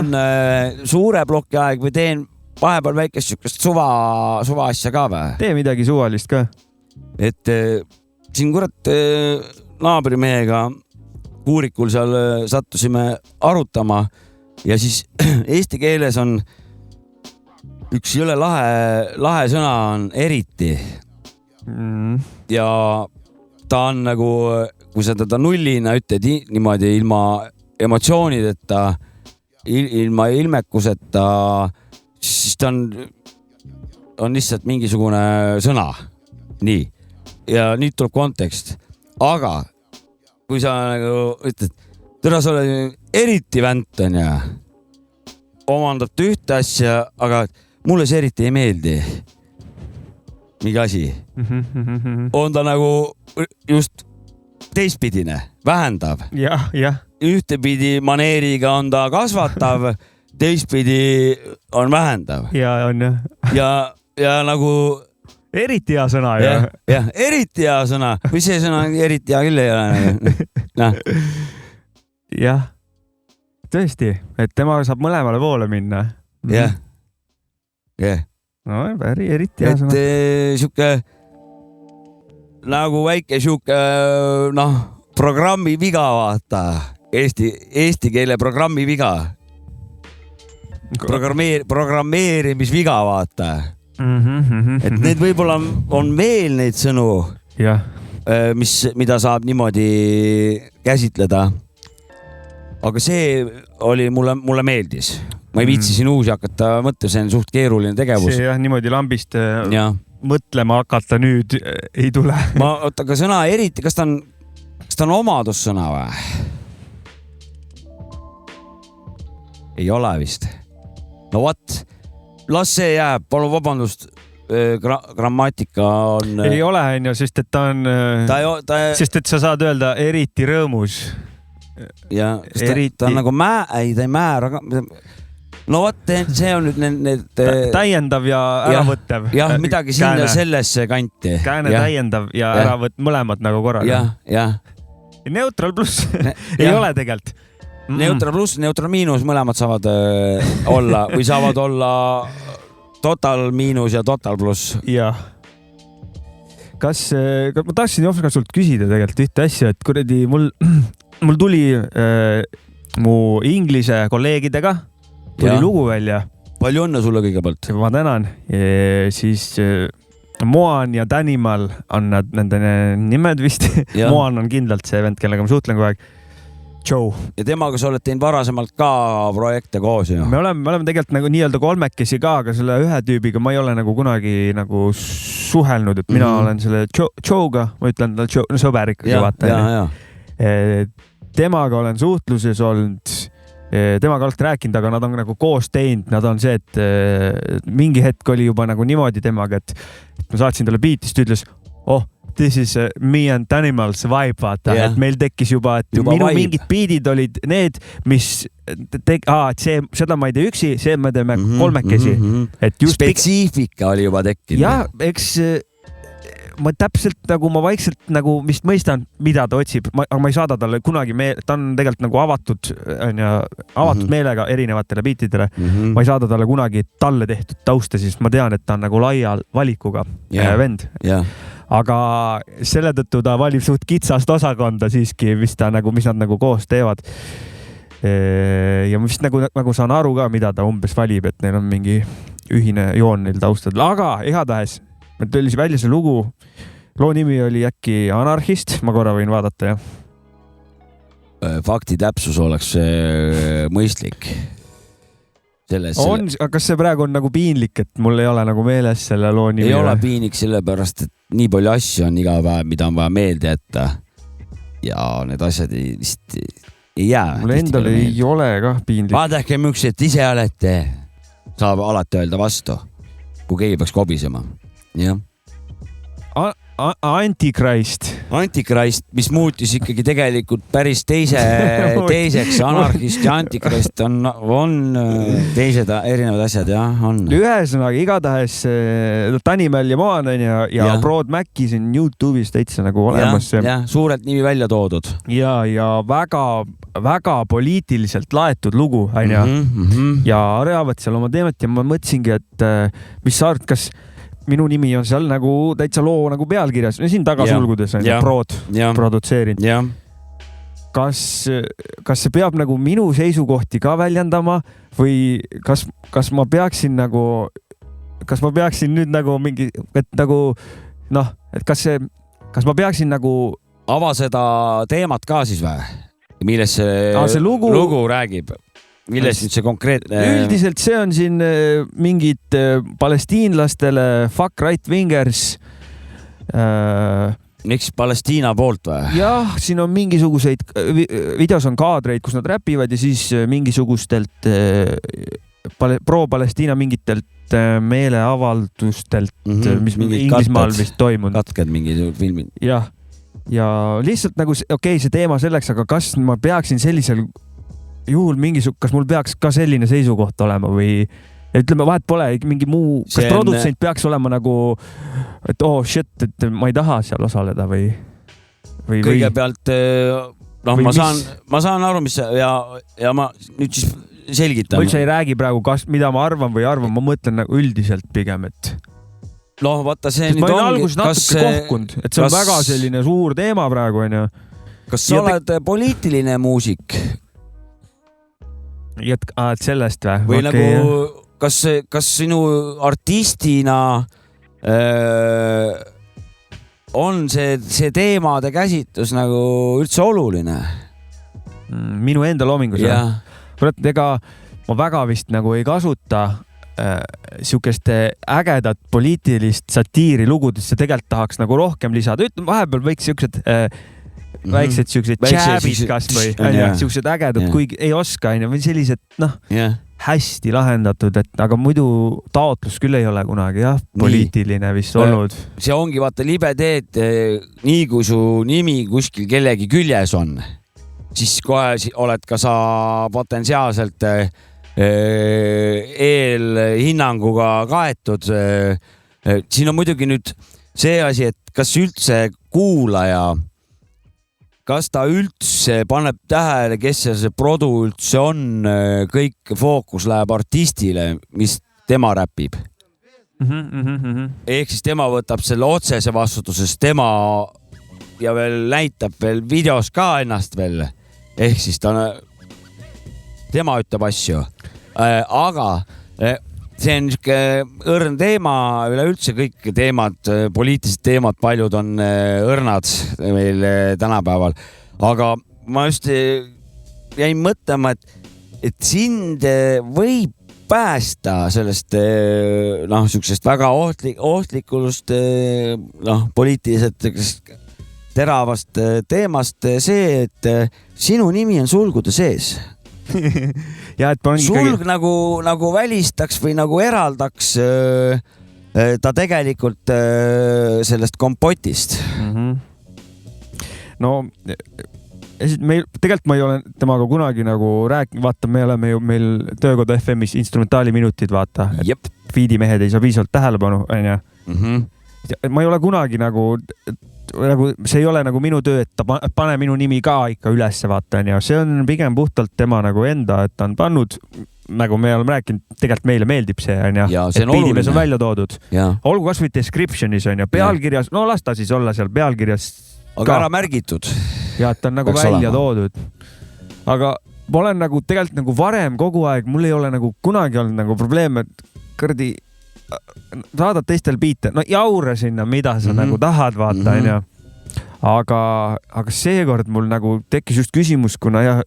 On suure ploki aeg või teen vahepeal väikest sükest suva asja ka või? Tee midagi suvalist ka. Et siin kurat naabrimehega kuurikul seal sattusime arutama ja siis eesti keeles on üks jõle lahe sõna on eriti. Ja ta on nagu, kui sa teda nullina ütled niimoodi ilma emotsioonideta, ilma ilmekuseta, siis ta on lihtsalt mingisugune sõna. Nii. Ja nüüd tuleb kontekst. Aga kui sa nagu ütled, tõra sa oled eriti vänt on ja omandad ühte asja, aga mulle see eriti ei meeldi. Mingi asi. On ta nagu just teistpidine, vähendav. Jah. Ühtepidi maneeriga on ta kasvatav, teistpidi on vähendav. Ja on jah. Ja nagu... Eriti hea sõna, jah. Jah, eriti hea sõna. Või see sõna eriti hea küll ei ole. Jah. Tõesti, et tema saab mõlemale poole minna. Jah. No, eriti hea sõna. Et siuke nagu väike siuke, programmi viga vaata. Eesti keele programmi viga. Programmeerimisviga vaata. Et need võib-olla on veel neid sõnu, mida saab niimoodi käsitleda. Aga see oli mulle meeldis. Ma ei viitsi siin uusi hakata mõtlema, see on suht keeruline tegevus. See niimoodi lambist mõtlema hakata nüüd ei tule. Aga sõna eriti, kas ta on omadussõna või? Ei ole vist. No what? Las see jääb, palun vabandust, grammatika on... Ei ole, sest et ta on... Sest et sa saad öelda eriti rõõmus. Ja ta on nagu ta ei määra... no vot, see on nüüd need täiendav ja äravõttev. Jah, midagi sinna sellesse kanti. Kääne täiendav ja äravõtt, mõlemad nagu korraga. Jah. Neutral pluss ei ole tegelikult. Neutral pluss, neutral miinus, mõlemad saavad olla või saavad olla total miinus ja total pluss. Jah. Kas ma tahtsin Jofka sult küsida tegelikult ühte asja, et kuradi mul tuli mu inglise kolleegidega tuli lugu välja. Palju õnne sulle kõigepealt. Ma tänan. Siis Moan ja Danimal on nende nimed vist. Moan on kindlalt see vend, kellega ma suhtlen kogu aeg. Joe. Ja temaga sa oled teinud varasemalt ka projekte koos ju? Me oleme tegelikult nagu nii-öelda kolmekesi ka, aga selle ühe tüübiga ma ei ole nagu kunagi nagu suhelnud, et mina olen selle Joe'ga, ma ütlen tal sõber ikkagi vaata. Temaga olen suhtluses olnud, temaga alt rääkinud, aga nad on nagu koos teinud, nad on see, et mingi hetk oli juba nagu niimoodi temaga, et ma saatsin talle biitist, ütles, this is me and Animals vibe, vaata, et meil tekkis juba, et minu vibe. Mingid biidid olid need, mis seda ma ei tee üksi, see me teeme kolmekesi. Spetsiifika oli juba tekkinud. Ja, eks ma täpselt nagu ma vaikselt nagu vist mõistan, mida ta otsib, aga ma ei saada talle kunagi, ta on tegelikult nagu avatud meelega erinevatele biitidele. Ma ei saada talle kunagi talle tehtud tausta, siis ma tean, et ta on nagu laia valikuga vend. Aga selle tõttu ta valib suht kitsast osakonda siiski, mis nad nagu koos teevad. Ja ma vist nagu saan aru ka, mida ta umbes valib, et neil on mingi ühine joon neil taustadel. Aga igatahes, meil tuli välja see lugu. Loo nimi oli äkki Anarhist, ma korra võin vaadata, jah. Fakti täpsus oleks mõistlik. Kas see praegu on nagu piinlik, et mul ei ole nagu meeles selle loo nimi? Ei ole piinlik sellepärast, et nii palju asju on iga päev, mida on vaja meelde jätta. Ja need asjad ei jää. Mul endal ei ole ka piinlik. Vaadake, miks et ise olete, saab alati öelda vastu, kui keegi peaks kobisema. Jah. Antichrist, mis muutis ikkagi tegelikult päris teiseks. Anarhist ja Antichrist on teised erinevad asjad, jah, on. Ühesõnaga, igatahes Danimal ja Moan ja Broad Macki siin YouTube'is täitsa nagu olemas. Jah, suurelt nimi välja toodud. Ja väga poliitiliselt laetud lugu, ja areavad seal oma teemat ja ma mõtlesingi, et mis sa arvad, kas minu nimi on seal nagu täitsa loo nagu pealkirjas. Siin tagasulgudes on Broad produtseerinud. Kas see peab nagu minu seisukohti ka väljendama või kas ma peaksin nüüd nagu mingi, et nagu et kas ma peaksin nagu ava seda teemat ka siis või? Millest see lugu räägib? Millest nüüd see konkreetne? Üldiselt see on siin mingid palestiinlastele fuck right wingers. Miks Palestiina poolt või? Jah, siin on mingisuguseid, videos on kaadreid, kus nad räpivad ja siis mingisugustelt pro-Palestiina mingitelt meeleavaldustelt, mis Inglismaal vist toimunud. Katked mingid filmid. Jah, ja lihtsalt nagu see teema selleks, aga kas ma peaksin sellisel juhul kas mul peaks ka selline seisukoht olema või ütleme, vahet pole mingi muu, kas produtsent peaks olema nagu, et shit, et ma ei taha seal osaleda või kõigepealt, ma saan aru, mis ja ma nüüd siis selgitan. Ma üldse ei räägi praegu, mida ma arvan või arvan, ma mõtlen nagu üldiselt pigem, et vaata see nüüd ongi. Ma olen alguses natuke kohkunud, et see on väga selline suur teema praegu, on ju. Kas sa oled poliitiline muusik? Et sellest või? Või nagu, kas sinu artistina on see teemade käsitlus nagu üldse oluline? Minu enda loomingus? Kurat, ega ma väga vist nagu ei kasuta siukest ägedat poliitilist satiiri lugudesse, tegelikult tahaks nagu rohkem lisada. Ütleme, vahepeal võiks siuksed väiksed siuksed jääbid kas või siuksed ägedad, kui ei oska, või sellised hästi lahendatud, aga muidu taotlus küll ei ole kunagi poliitiline vist olnud. See ongi vaata libe teed, nii kui su nimi kuskil kellegi küljes on, siis kohe oled ka sa potentsiaalselt eelhinnanguga kaetud. Siin on muidugi nüüd see asi, et kas üldse kuulaja, kas ta üldse paneb tähele, kes see produ üldse on, kõik fookus läheb artistile, mis tema räpib. Ehk siis tema võtab selle otsese vastutuses, tema ja veel näitab veel videos ka ennast veel. Ehk siis tema ütleb asju. Aga see on õrn teema, üleüldse kõik teemad, poliitilised teemad, paljud on õrnad meil tänapäeval. Aga ma just jäin mõtlema, et sind võib päästa sellest sihukesest väga ohtlikust poliitiliselt teravast teemast see, et sinu nimi on sulgude sees. Ja, et sulg nagu välistaks või nagu eraldaks ta tegelikult sellest kompotist. No tegelikult ma ei ole temaga kunagi nagu rääkinud, vaata, me oleme ju meil Töökoda FM-is instrumentaaliminutid, vaata. Feedi-mehed ei saa piisavalt tähelepanu, on ju. Ma ei ole kunagi nagu see ei ole nagu minu töö, et ta pane minu nimi ka ikka ülesse, vaata, on ju. See on pigem puhtalt tema nagu enda, et ta on pannud, nagu me oleme rääkinud, tegelikult meile meeldib see, on ju. Et Feedi-mees on välja toodud. Olgu kas või descriptionis, on ju, pealkirjas, no las ta siis olla seal pealkirjas. Aga ära märgitud. Ja, et ta on nagu välja toodud. Aga ma olen nagu tegelikult nagu varem kogu aeg, mul ei ole nagu kunagi olnud nagu probleem, et kõrdi saadad teistel biite, no jaura sinna, mida sa nagu tahad, vaata, on ju. Aga seekord mul nagu tekkis just küsimus, kuna jah,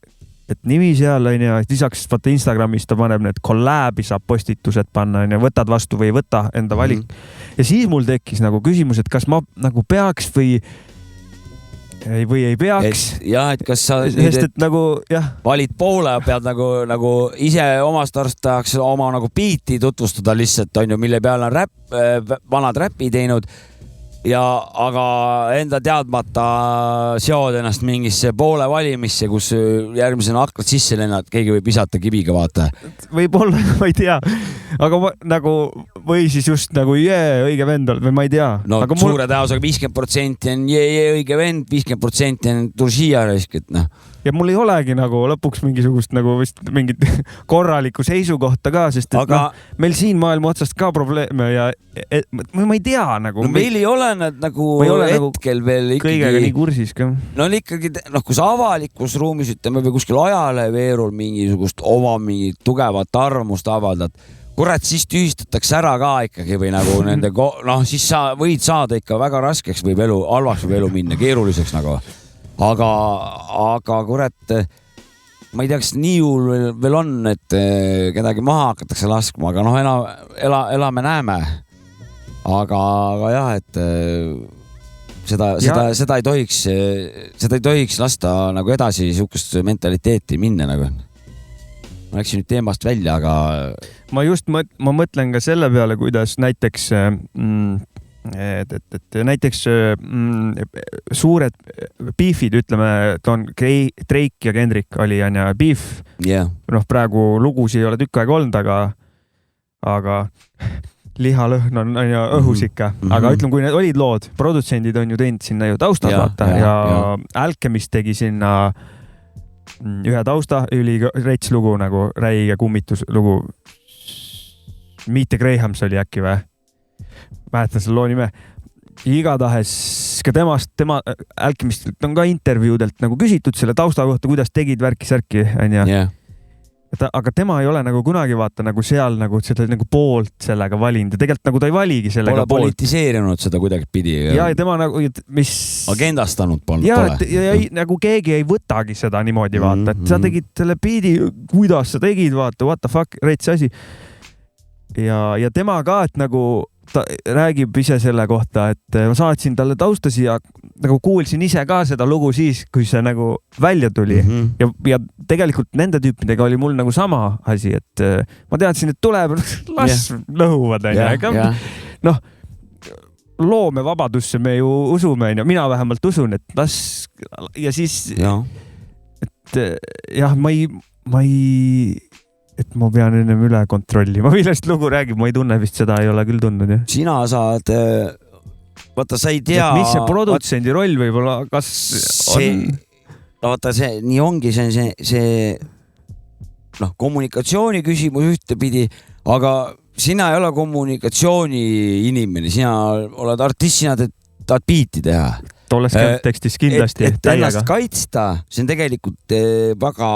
et nimi seal, on ju, lisaks vaata Instagramis ta paneb need collab'i saab postitused panna, on ju, võtad vastu või ei võta enda valik. Ja siis mul tekkis nagu küsimus, et kas ma nagu peaks või ei peaks. Jah, et kas sa valid poole, pead nagu ise omast arust tahaks oma nagu biiti tutvustada lihtsalt, on ju, mille peale on vanad räppi teinud. Aga enda teadmata seod ennast mingisse poole valimisse, kus järgmisena hakkad sisse lennad, keegi võib visata kiviga, vaata. Võib-olla, ma ei tea. Aga nagu, või siis just nagu õige vend või ma ei tea. No aga suure tähusega 50% on õige vend, 50% on Turšija riskit, noh. Ja mul ei olegi nagu lõpuks mingisugust nagu vist mingit korralikku seisukohta ka, sest et meil siin maailma otsast ka probleeme ja ma ei tea nagu. No meil ei ole nad nagu hetkel veel ikkagi. Kõigega nii kursis ka. No ikkagi, kui sa avalikus ruumis ütleme või kuskil ajaleveerul mingisugust oma mingi tugevat arvamust avaldad, kurat, siis tühistatakse ära ka ikkagi või nagu nende, siis sa võid saada ikka väga raskeks või halvaks või elu minna, keeruliseks nagu. Aga kurat, ma ei tea, kas nii juhul veel on, et kedagi maha hakatakse laskma, aga elame näeme. Aga jah, et seda ei tohiks lasta nagu edasi sihukest mentaliteeti minna nagu. Ma läksin nüüd teemast välja, aga ma mõtlen ka selle peale, kuidas näiteks näiteks suured beefid, ütleme, on Drake ja Kendrick oli ja beef. Praegu lugusi ei ole tükk aega olnud, aga lihalõhn on õhus ikka. Aga ütleme, kui need olid lood, produtsendid on ju teinud sinna ju taustad, vaata, ja Alchemist tegi sinna ühe tausta, rets lugu nagu räige kummituslugu. Meet the Grahams oli äkki või? Mäletan selle loo nime. Igatahes ka tema Alchemistilt on ka intervjuudelt nagu küsitud selle tausta kohta, kuidas tegid värki-särki, on ju. Aga tema ei ole nagu kunagi vaata nagu seal nagu seda nagu poolt sellega valinud ja tegelikult nagu ta ei valigi sellega pole politiseerinud seda kuidagi pidi. Ja tema nagu, mis agendastanud pole. Ja nagu keegi ei võtagi seda niimoodi vaata, et sa tegid selle biidi, kuidas sa tegid, vaata, what the fuck, rets asi. Ja tema ka, et nagu ta räägib ise selle kohta, et ma saatsin talle taustasi ja nagu kuulsin ise ka seda lugu siis, kui see nagu välja tuli. Ja tegelikult nende tüüpidega oli mul nagu sama asi, et ma teadsin, et tuleb, las lõhuvad. Noh, loomevabadusse me ju usume, mina vähemalt usun, et las ja siis, et jah, ma ei et ma pean ennem üle kontrollima, millest lugu räägib, ma ei tunne vist seda, ei ole küll tundnud, jah. Sina saad, vaata, sa ei tea. Mis see produtsendi roll võib-olla, kas on? Vaata, see nii ongi, see kommunikatsiooni küsimus ühtepidi, aga sina ei ole kommunikatsiooni inimene, sina oled artist, sina tahad biiti teha. Tolles kontekstis kindlasti. Et ennast kaitsta, see on tegelikult väga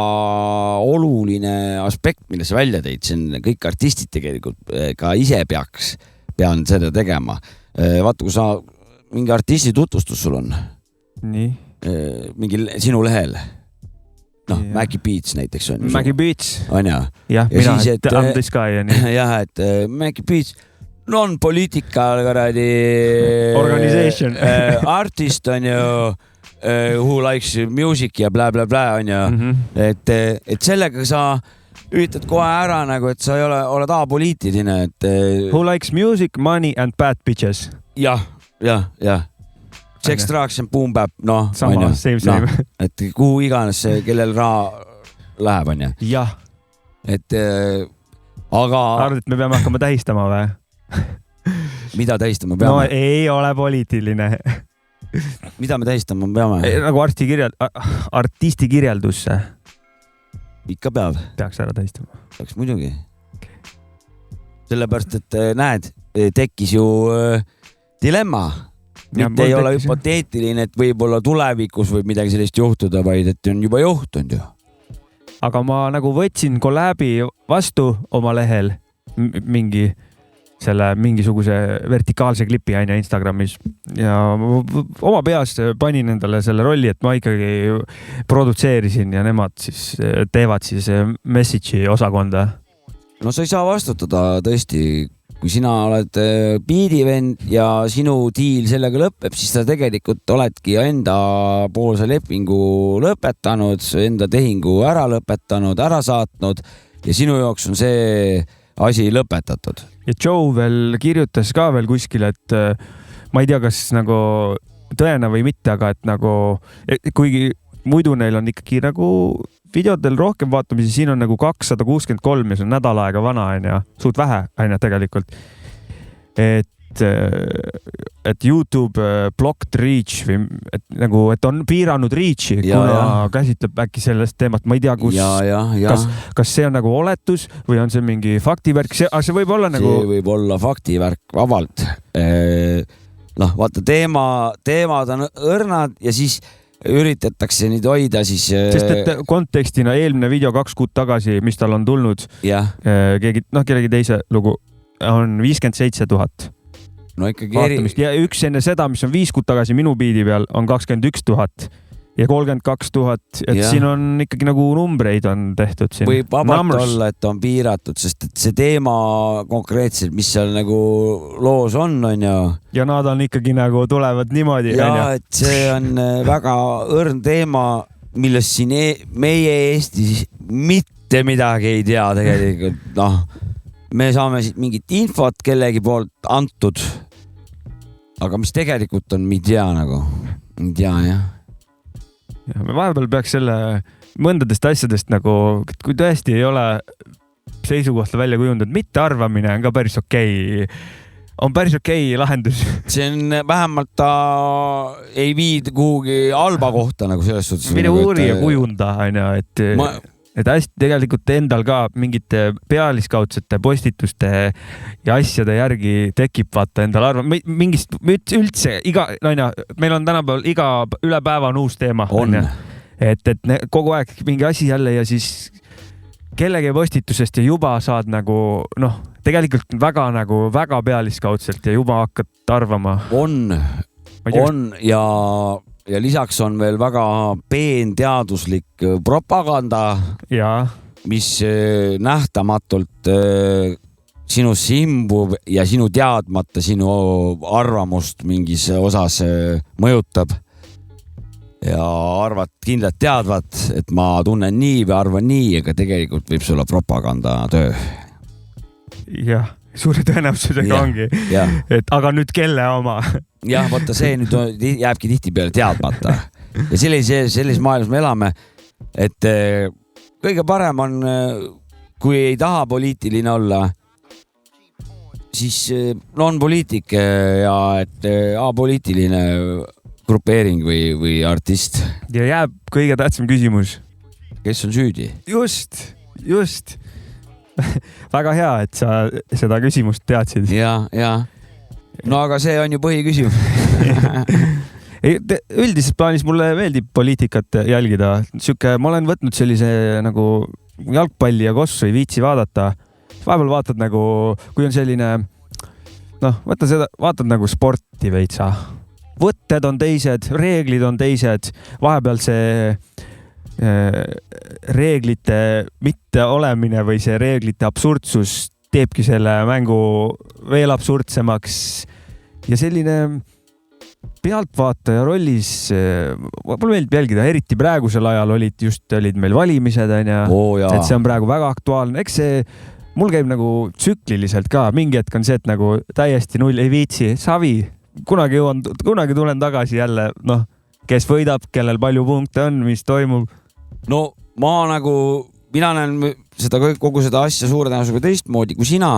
oluline aspekt, mille sa välja teid. See on kõik artistid tegelikult ka ise pean seda tegema. Vaata, kui sa mingi artisti tutvustus sul on. Nii. Mingi sinu lehel. Maggie Beats näiteks on. Maggie Beats. On ja. Jah, mina, et I'm this guy. Jah, et Maggie Beats non-political organization artist on ju who likes music ja bla bla bla on ju et sellega sa üritad kohe ära nagu, et sa ei oled apoliitiline, et who likes music, money and bad bitches. jah sex, drugs and boom bap, sama, same et kuhu iganes kellel raha läheb on ju. Jah. Et aga arvad, et me peame hakkama tähistama või? Mida tähistama peame? No ei ole poliitiline. Mida me tähistama peame? Nagu artisti kirjeldusse. Ikka peab. Peaks ära tähistama. Peaks muidugi. Sellepärast, et näed, tekkis ju dilemma. Mitte ei ole hüpoteetiline, et võib-olla tulevikus võib midagi sellist juhtuda, vaid et on juba juhtunud ju. Aga ma nagu võtsin kolläbi vastu oma lehel mingisuguse vertikaalse klipi aina Instagramis ja oma peas panin endale selle rolli, et ma ikkagi produtseerisin ja nemad siis teevad siis message'i osakonda. No sa ei saa vastutada tõesti, kui sina oled biidivend ja sinu diil sellega lõpeb, siis sa tegelikult oledki enda poolse lepingu lõpetanud, enda tehingu ära lõpetanud, ära saatnud ja sinu jaoks on see asi lõpetatud. Ja Joe veel kirjutas ka veel kuskil, et ma ei tea, kas nagu tõena või mitte, aga et nagu, kuigi muidu neil on ikkagi nagu videodel rohkem vaatamisi, siin on nagu 263 ja see on nädal aega vana ja suht vähe aina tegelikult. Et YouTube blocked reach või et on piiranud reach'i, kuna käsitleb äkki sellest teemast. Ma ei tea, kas see on nagu oletus või on see mingi faktivärk. See võib olla nagu... See võib olla faktivärk vabalt. Vaata, teemad on õrnad ja siis üritatakse nüüd hoida siis... Sest et kontekstina eelmine video 2 kuud tagasi, mis tal on tulnud, kellegi teise lugu on 57 000. No ikkagi ja üks enne seda, mis on 5 kuud tagasi minu biidi peal, on 21 000 ja 32 000. Et siin on ikkagi nagu numbreid on tehtud siin. Võib vabalt olla, et on piiratud, sest et see teema konkreetselt, mis seal nagu loos on ju. Ja nad on ikkagi nagu tulevad niimoodi. Ja, et see on väga õrn teema, millest siin meie Eestis mitte midagi ei tea tegelikult. Me saame siit mingit infot kellegi poolt antud, aga mis tegelikult on, me ei tea nagu. Ei tea, jah. Ja me vahepeal peaks selle mõndadest asjadest nagu, kui tõesti ei ole seisukohta välja kujundanud, mitte arvamine on ka päris okei. On päris okei lahendus. See on vähemalt ta ei viid kuhugi halba kohta nagu selles suhtes. Mine uuri ja kujunda, et hästi tegelikult endal ka mingite pealiskaudsete postituste ja asjade järgi tekib vaata endal arva. Mingist üldse, meil on tänapäeval iga üle päeva on uus teema. Et kogu aeg mingi asi jälle ja siis kellegi postitusest ja juba saad nagu, tegelikult väga pealiskaudselt ja juba hakkad arvama. On ja lisaks on veel väga peenteaduslik propaganda, mis nähtamatult sinusse imbub ja sinu teadmata sinu arvamust mingis osas mõjutab. Ja kindlalt teadvad, et ma tunnen nii või arvan nii, aga tegelikult võib sulla propagandatöö. Jah, suure tõenäosusega ongi. Et aga nüüd kelle oma? Jah, vaata see nüüd jääbki tihti peale teadmata. Ja sellises maailmas me elame, et kõige parem on, kui ei taha poliitiline olla, siis on poliitik ja et apoliitiline grupeering või artist. Ja jääb kõige tähtsam küsimus. Kes on süüdi? Just. Väga hea, et sa seda küsimust teadsid. Ja. No aga see on ju põhiküsimus. Üldises plaanis mulle meeldib poliitikat jälgida. Ma olen võtnud sellise nagu jalgpalli ja kossu ei viitsi vaadata. Vahepeal vaatad nagu, kui on selline, vaatad nagu sporti veitsa. Võtted on teised, reeglid on teised. Vahepeal see reeglite mitte olemine või see reeglite absurdsus teebki selle mängu veel absurdsemaks ja selline pealtvaataja rollis mulle meeldib jälgida, eriti praegusel ajal olid meil valimised et see on praegu väga aktuaalne, eks see mul käib nagu tsükliliselt ka, mingi hetk on see, et nagu täiesti null, ei viitsi, savi, kunagi tulen tagasi jälle, kes võidab, kellel palju punkte on, mis toimub. No mina näen kogu seda asja suure tõenäosusega teistmoodi kui sina.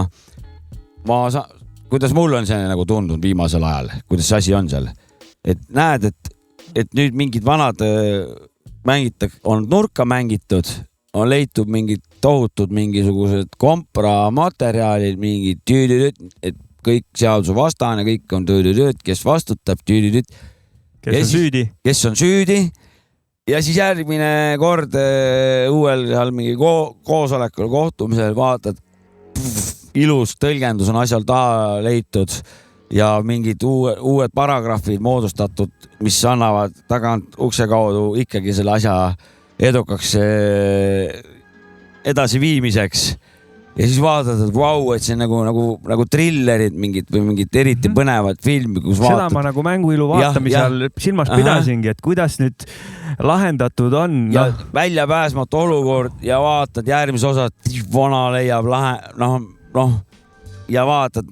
Kuidas mul on see nagu tundunud viimasel ajal, kuidas see asi on seal? Et näed, et nüüd mingid vanad on nurka mängitud, on leitud mingid tohutud mingisugused kompramaterjalid, mingid tüüdüdüt, et kõik seaduse vastane, kõik on tüüdüdüt, kes vastutab tüüdüdüt. Kes on süüdi. Ja siis järgmine kord uuel seal mingi koosolekul kohtumisel vaatad, ilus tõlgendus on asjal taha leitud ja mingid uued paragrahvid moodustatud, mis annavad tagant ukse kaudu ikkagi selle asja edukaks edasiviimiseks. Ja siis vaatad, et vau, et see on nagu trillerid mingid või mingid eriti põnevad filmi, kus vaatad. Seda ma nagu mänguilu vaatamisel silmas pidasingi, et kuidas nüüd lahendatud on. Ja väljapääsmatu olukord ja vaatad järgmise osa, vana leiab ja vaatad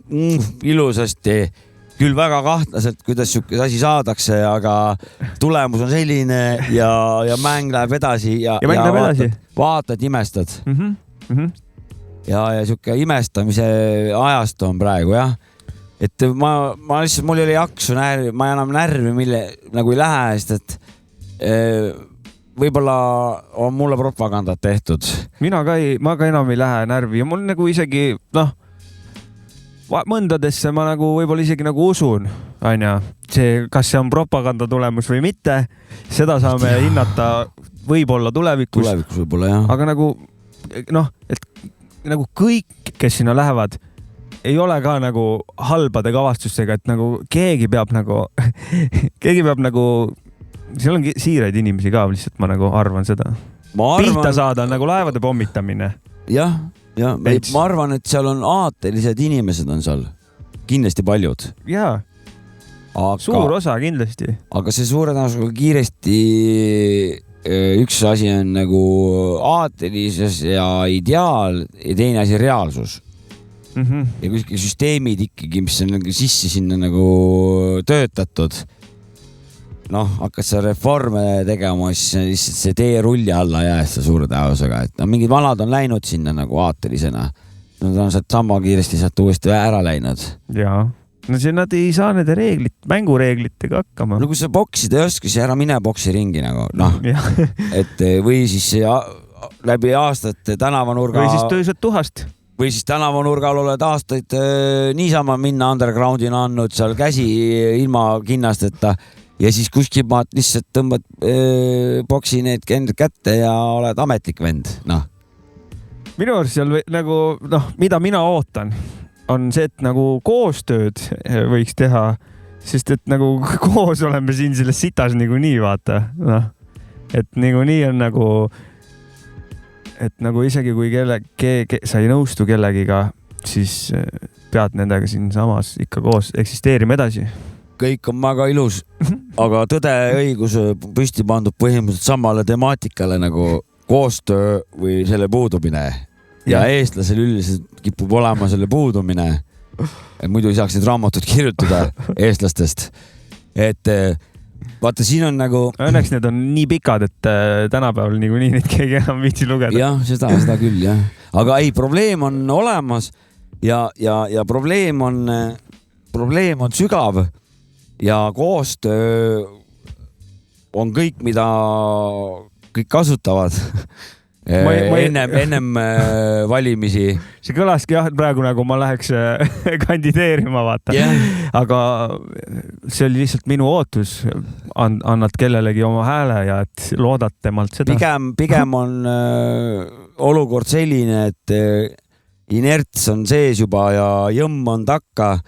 ilusasti, küll väga kahtlaselt, kuidas siukene asi saadakse, aga tulemus on selline ja mäng läheb edasi ja vaatad, imestad. Ja siuke imestamise ajast on praegu, jah. Et ma lihtsalt, mul oli jaksu närvi, ma enam närvi, mille nagu ei lähe, sest et võib-olla on mulle propagandat tehtud. Ma ka enam ei lähe närvi ja mul nagu isegi, mõndadesse ma nagu võib-olla isegi nagu usun, kas see on propaganda tulemus või mitte, seda saame hinnata võib-olla tulevikus. Tulevikus võib-olla, jah. Aga et nagu kõik, kes sinna lähevad, ei ole ka nagu halbade kavastustega, et nagu keegi peab seal on siiraid inimesi ka, lihtsalt ma nagu arvan seda. Pihta saada on nagu laevade pommitamine. Ja ma arvan, et seal on aatelised inimesed on seal. Kindlasti paljud. Jaa. Suur osa kindlasti. Aga see suure tõenäosusega kiiresti üks asi on nagu aatelisus ja ideaal ja teine asi reaalsus. Ja kuskil süsteemid ikkagi, mis on nagu sisse sinna nagu töötatud. Hakkad sa reforme tegema, siis lihtsalt see teerulli alla jääst suure tõenäosusega. Et mingid vanad on läinud sinna nagu aatelisena. Nad on sealt sama kiiresti sealt uuesti ära läinud. Jaa. Nad ei saa nende mängureeglitega hakkama. Kui sa boksida ei oska, siis ära mine boksi ringi nagu, et või siis läbi aastate tänavanurga. Või siis tõusad tuhast. Või siis tänavanurgal oled aastaid niisama minna undergroundina andnud seal käsi ilma kinnasteta ja siis kuskil maad lihtsalt tõmbad boksi need kätte ja oled ametlik vend, Minu arust seal nagu, mida mina ootan, on see, et nagu koostööd võiks teha, sest et nagu koos oleme siin selles sitas niikuinii, vaata. Et niikuinii on nagu, et nagu isegi kui sa ei nõustu kellegiga, siis pead nendega siin samas ikka koos eksisteerima edasi. Kõik on väga ilus, aga tõde ja õigus püsti pandud põhimõtteliselt samale temaatikale nagu koostöö või selle puudumine. Ja eestlasel üldiselt kipub olema selle puudumine. Muidu ei saaks neid raamatut kirjutada eestlastest. Et vaata, siin on nagu. Õnneks need on nii pikad, et tänapäeval niikuinii neid keegi enam viitsi lugeda. Jah, seda küll, jah. Aga ei, probleem on olemas ja probleem on sügav ja koostöö on kõik, mida kõik kasutavad ennem valimisi. See kõlaski jah, praegu nagu ma läheks kandideerima, vaata. Yeah. Aga see oli lihtsalt minu ootus. Annad kellelegi oma hääle ja et loodad temalt seda. Pigem on olukord selline, et inerts on sees juba ja jõmm on takka.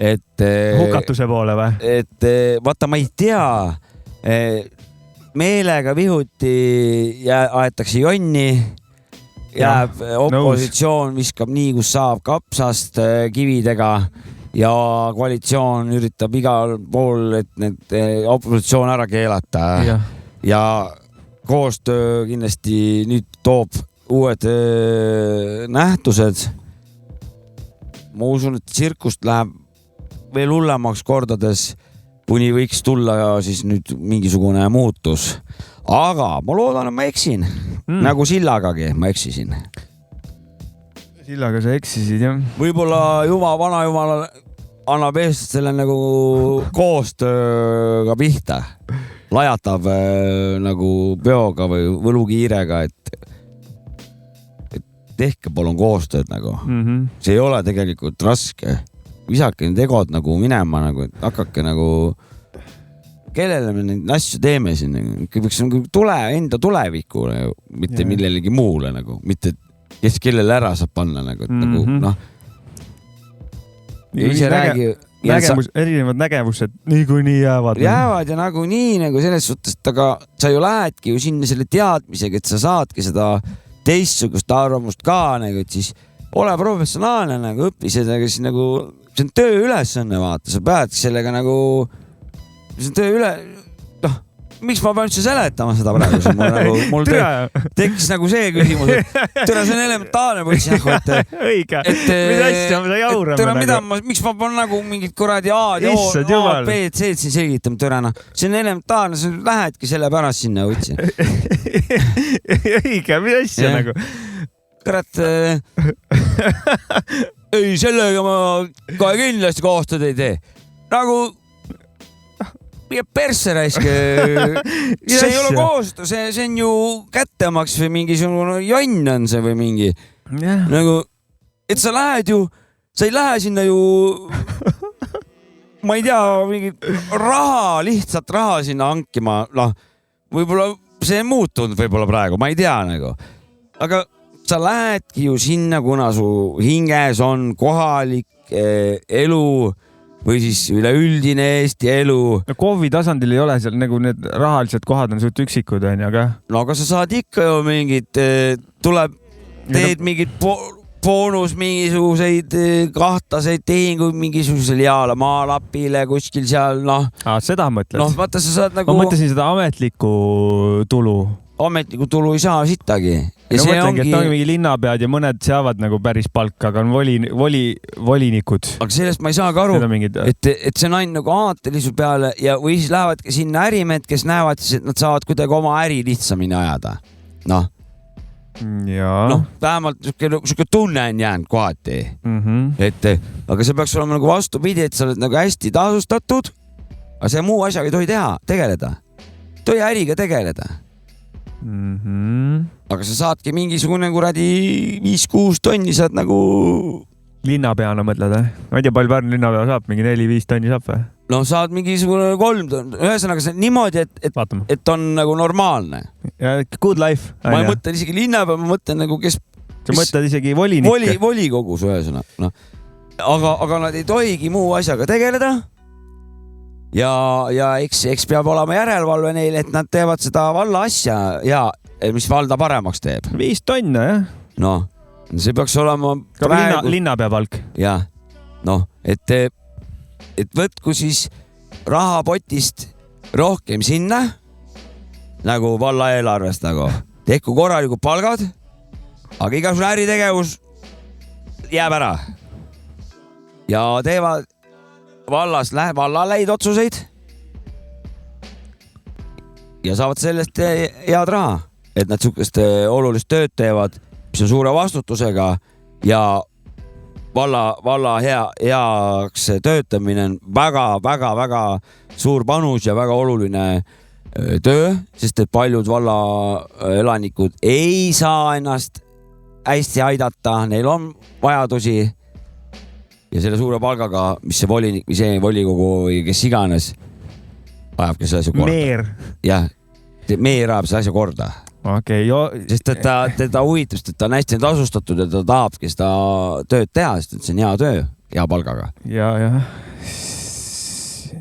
Hukatuse poole või? Et vaata, ma ei tea, meelega vihuti aetakse jonni, jääb opositsioon, viskab nii, kus saab kapsast kividega ja koalitsioon üritab igal pool, et need opositsioon ära keelata. Ja koostöö kindlasti nüüd toob uued nähtused. Ma usun, et tsirkust läheb veel hullemaks kordades, kuni võiks tulla siis nüüd mingisugune muutus. Aga ma loodan, et ma eksin. Nagu Sillagagi ma eksisin. Sillaga sa eksisid, jah. Võib-olla vanajumal annab eest selle nagu koostööga pihta. Lajatab nagu peoga või võlukiirega, et tehke palun koostööd nagu. See ei ole tegelikult raske. Visake need egod nagu minema, nagu, et hakake nagu, kellele me neid asju teeme siin, võiks nagu enda tulevikule, mitte millelegi muule, nagu, mitte kes kellele ära saab panna, nagu, et nagu, noh. Erinevad nägevused niikuinii jäävad. Jäävad ja nagu nii, nagu selles suhtes, et aga sa ju lähedki ju sinna selle teadmisega, et sa saadki seda teistsugust arvamust ka, nagu, et siis ole professionaalne, nagu õppi seda, siis nagu see on töö ülesanne, vaata, sa pead sellega nagu, see on töö noh, miks ma pean üldse seletama seda praegu, mul tekkis nagu see küsimus, et türa, see on elementaarne võiks jah, õige, mis asja me jaurame miks ma pean nagu mingid kuradi A, B, C siin selgitama türana, see on elementaarne, sa lähedki selle pärast sinna võtsi. Õige, mis asja nagu? Kurat, ei, sellega ma kohe kindlasti koostööd ei tee. Nagu, persse raisk. See ei ole koostöö, see on ju kättemaks või mingisugune jonn on see või mingi. Nagu, et sa lähed ju, sa ei lähe sinna ju, ma ei tea, mingit lihtsalt raha sinna hankima. Noh, võib-olla see on muutunud võib-olla praegu, ma ei tea nagu. Aga sa lähedki ju sinna, kuna su hinges on kohalik elu või siis üleüldine Eesti elu. No KOV-i tasandil ei ole seal nagu need rahalised kohad on suht üksikud, aga? No aga sa saad ikka ju mingid, teed mingid boonus mingisuguseid kahtaseid tehinguid mingisugusel jaala maalapile kuskil seal, noh. Seda mõtled? Noh, vaata, sa saad nagu... Ma mõtlesin seda ametlikku tulu. Ametlikku tulu ei saa sittagi. Ja ma mõtlengi, et on mingi linnapead ja mõned seavad nagu päris palka, aga on volinikud. Aga sellest ma ei saa ka aru, et see on ainult nagu aatelisu peale ja või siis lähevadki sinna ärimehed, kes näevad, et nad saavad kuidagi oma äri lihtsamini ajada. Noh, vähemalt siuke tunne on jäänud kohati. Aga see peaks olema nagu vastupidi, et sa oled nagu hästi tasustatud, aga see muu asjaga ei tohi tegeleda. Tohi äriga tegeleda. Aga sa saadki mingisugune kuradi 5-6 tonni saad nagu... Linnapeana mõtled, Ma ei tea, palju Pärnu linnapea saab, mingi 4-5 tonni saab või? No saad mingisugune 3 tonni. Ühesõnaga see on niimoodi, et on nagu normaalne. Ja good life. Ma ei mõtlen isegi linnapea, ma mõtlen nagu kes... Sa mõtled isegi volinikke. Volikogus ühesõnaga. Aga nad ei tohigi muu asjaga tegeleda. Ja eks peab olema järelevalve neile, et nad teevad seda valla asja ja mis valda paremaks teeb. 5 tonna, jah. No, see peaks olema praegu... Linnapea palk. Jah, noh, et võtku siis rahapotist rohkem sinna, nagu valla eelarvest nagu. Tehku korralikud palgad, aga igasugune äritegevus jääb ära. Ja teevad vallaleid otsuseid ja saavad sellest head raha, et nad sihukest olulist tööd teevad, mis on suure vastutusega ja valla heaks töötamine on väga suur panus ja väga oluline töö, sest et paljud valla elanikud ei saa ennast hästi aidata, neil on vajadusi ja selle suure palgaga, mis see volinik või see volikogu või kes iganes ajabki selle asja korda. Meer. Jah, meer ajab selle asja korda. Okay, sest et teda huvitab, et ta on hästi tasustatud ja ta tahabki seda tööd teha, sest et see on hea töö, hea palgaga. Ja.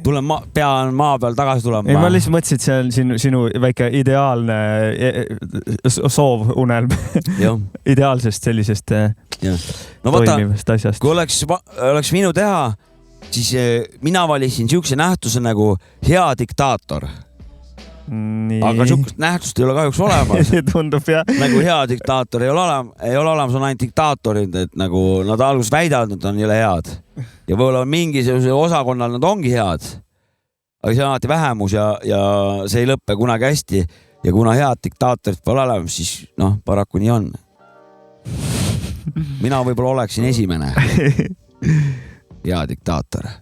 Pean maa peal tagasi tulema. Ei, ma lihtsalt mõtlesin, et see on sinu väike ideaalne soov unelm. Ideaalsest sellisest toimivast asjast. Kui oleks minu teha, siis mina valisin siukse nähtuse nagu hea diktaator. Nii. Aga siukest nähtust ei ole kahjuks olemas. Tundub, jah. Nagu hea diktaator ei ole olemas, on ainult diktaatorid, et nagu nad alguses väidavad, et on jõle head. Ja võib-olla mingisuguse osakonnal nad ongi head. Aga see on alati vähemus ja see ei lõppe kunagi hästi. Ja kuna head diktaatorid pole olemas, siis paraku nii on. Mina võib-olla oleksin esimene hea diktaator.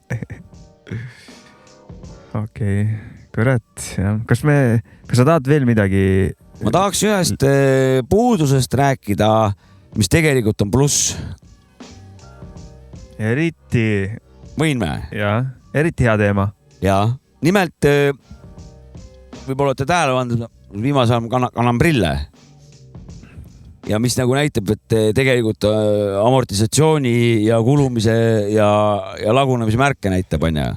Okei. Kurat, jah. Kas sa tahad veel midagi? Ma tahaks ühest puudusest rääkida, mis tegelikult on pluss. Eriti. Võin me? Jaa, eriti hea teema. Jaa, nimelt võib-olla olete tähele pandud, viimase ajal kannan prille. Ja mis nagu näitab, et tegelikult amortisatsiooni ja kulumise ja lagunemise märke näitab, on ja.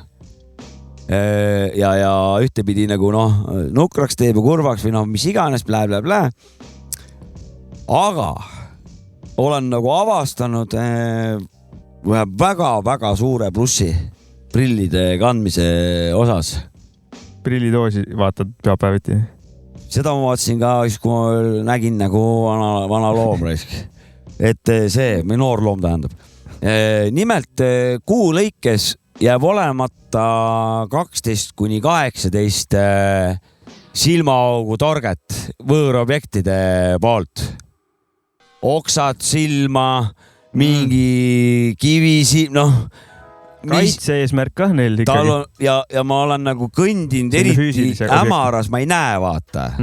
Ja ühtepidi nagu nukraks teeb ja kurvaks või mis iganes, blä. Aga olen nagu avastanud ühe väga suure plussi prillide kandmise osas. Prillidoosi vaatad peapäeviti? Seda ma vaatasin ka, kui ma nägin nagu vana loom. Et see, või noor loom tähendab. Nimelt kuu lõikes jääb olemata 12–18 silmaaugu torget võõrobjektide poolt. Oksad silma, mingi kivi, kaitse eesmärk ka neil ikkagi. Ja ma olen nagu kõndinud eriti ämaras, ma ei näe, vaata.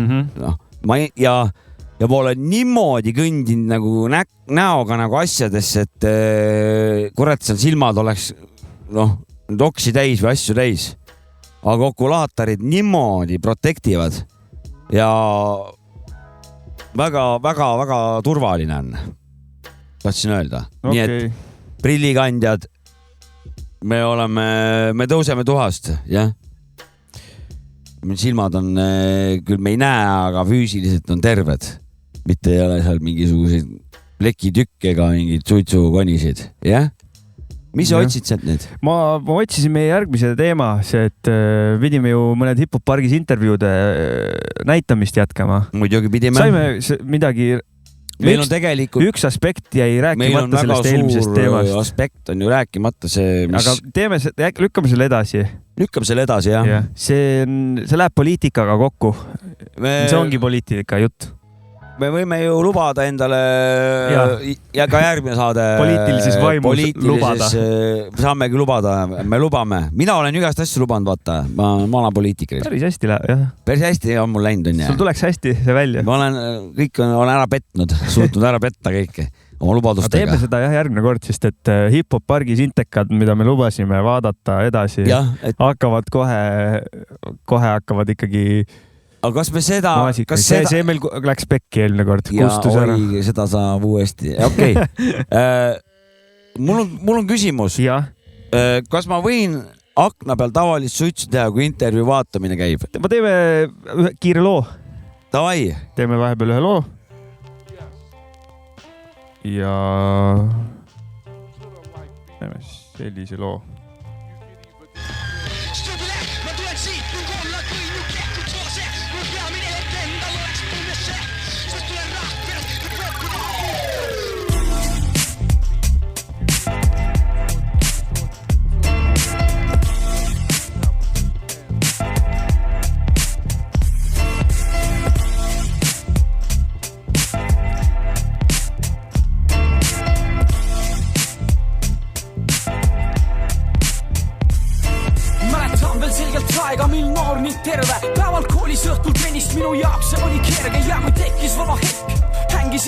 Ja ma olen niimoodi kõndinud nagu näoga nagu asjadesse, et kurat, seal silmad oleks oksi täis või asju täis. Aga okulaatorid niimoodi protektivad ja väga turvaline on. Tahtsin öelda. Okay. Nii et prillikandjad, me tõuseme tuhast, jah. Silmad on, küll me ei näe, aga füüsiliselt on terved. Mitte ei ole seal mingisuguseid plekitükke ega mingid suitsukonisid, jah? Mis sa otsid sealt nüüd? Ma otsisin meie järgmise teema, see, et pidime ju mõned Hip-Hop Pargis intervjuude näitamist jätkama. Muidugi pidime. Saime midagi, üks aspekt jäi rääkimata sellest eelmisest teemast. Meil on väga suur aspekt on ju rääkimata see, mis... Aga lükkame selle edasi. Lükkame selle edasi, jah. See läheb poliitikaga kokku. See ongi poliitika jutt. Me võime ju lubada endale ja ka järgmine saade poliitilises vaimus lubada. Saamegi lubada, me lubame. Mina olen igast asju lubanud, vaata. Ma olen poliitikris. Päris hästi läheb, jah. Päris hästi on mul läinud, on. Sul tuleks hästi see välja. Ma kõik olen ära petnud, suutnud ära petta kõike oma lubadustega. Teeme seda järgmine kord, sest et Hip-Hop Pargis intekad, mida me lubasime vaadata edasi, hakkavad kohe hakkavad ikkagi... Aga kas me seda... See meil läks pekki eelmine kord. Seda saab uuesti. Okei. Mul on küsimus. Kas ma võin akna peal tavalist suitsu teha, kui intervjuu vaatamine käib? Ma teeme ühe kiire loo. Davai. Teeme vahepeal ühe loo. Ja... Teeme sellise loo.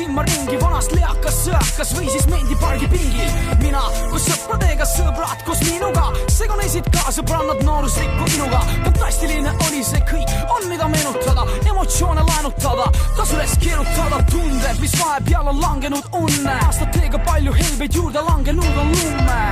käisin ma ringi vanast leakas sõakas või siis mendipargi pingil. Mina koos sõpradega, sõbrad koos minuga, segunesid ka sõbrannad nooruslikku inuga. Fantastiline oli see kõik, on mida meenutada, emotsioone laenutada, tasu üles keerutada tunded, mis vahepeal on langenud unne. Aastatega palju helbeid juurde langenud on lumme.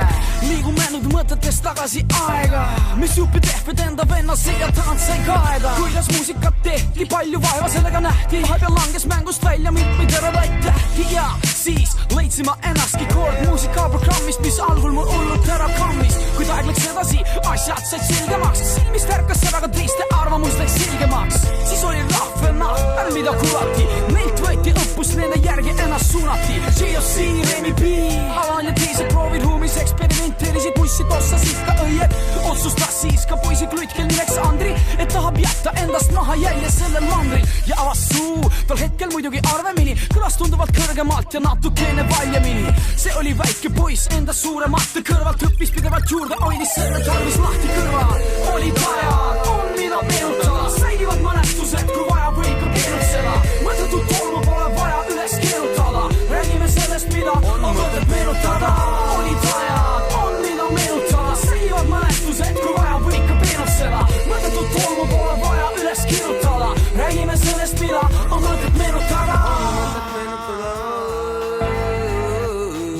Liigume nüüd mõtetes tagasi aega, mis jupi tehved enda venna siia tahand sai kaeda. Kuidas muusikat tehti, palju vaeva sellega nähti, vahepeal langes mängust välja mitmeid eredaid tähti ja siis leidsin ma ennastki kord muusikaprogrammist, mis algul mul hullult ära kammis. Kuid aeg läks edasi, asjad said selgemaks, silmist ärkas seda ka teiste arvamus läks selgemaks. Siis oli rahvena, mida kulati, neilt võeti õppus, nende järgi ennast suunati. JOC, Remi B, Alan ja teised proovid huumis eksperimenteerisid, bussid ossasid ka õied. Otsustas siis ka poisi kluit, kel nimeks Andri, et tahab jätta endast maha jälje sellel mandril. Ja avas suu, tol hetkel muidugi arvemini, kõlas tunduvalt kõrgemalt ja natukene valjemini. See oli väike poiss enda suuremate kõrvalt, õppis pidevalt juurde, hoidis selle tarvis lahti kõrval. Oli vaja, on mida meenutada, säilivad mälestused, kui vaja võib ka keerutseda. Mõttetut tolmu pole vaja üles keerutada, räägime sellest, mida on mõtet meenutada. Oli vaja, on mida meenutada, säilivad mälestused, kui vaja võib ka keerutseda. Mõttetut tolmu pole vaja üles keerutada, räägime sellest, mida on mõtet meenutada.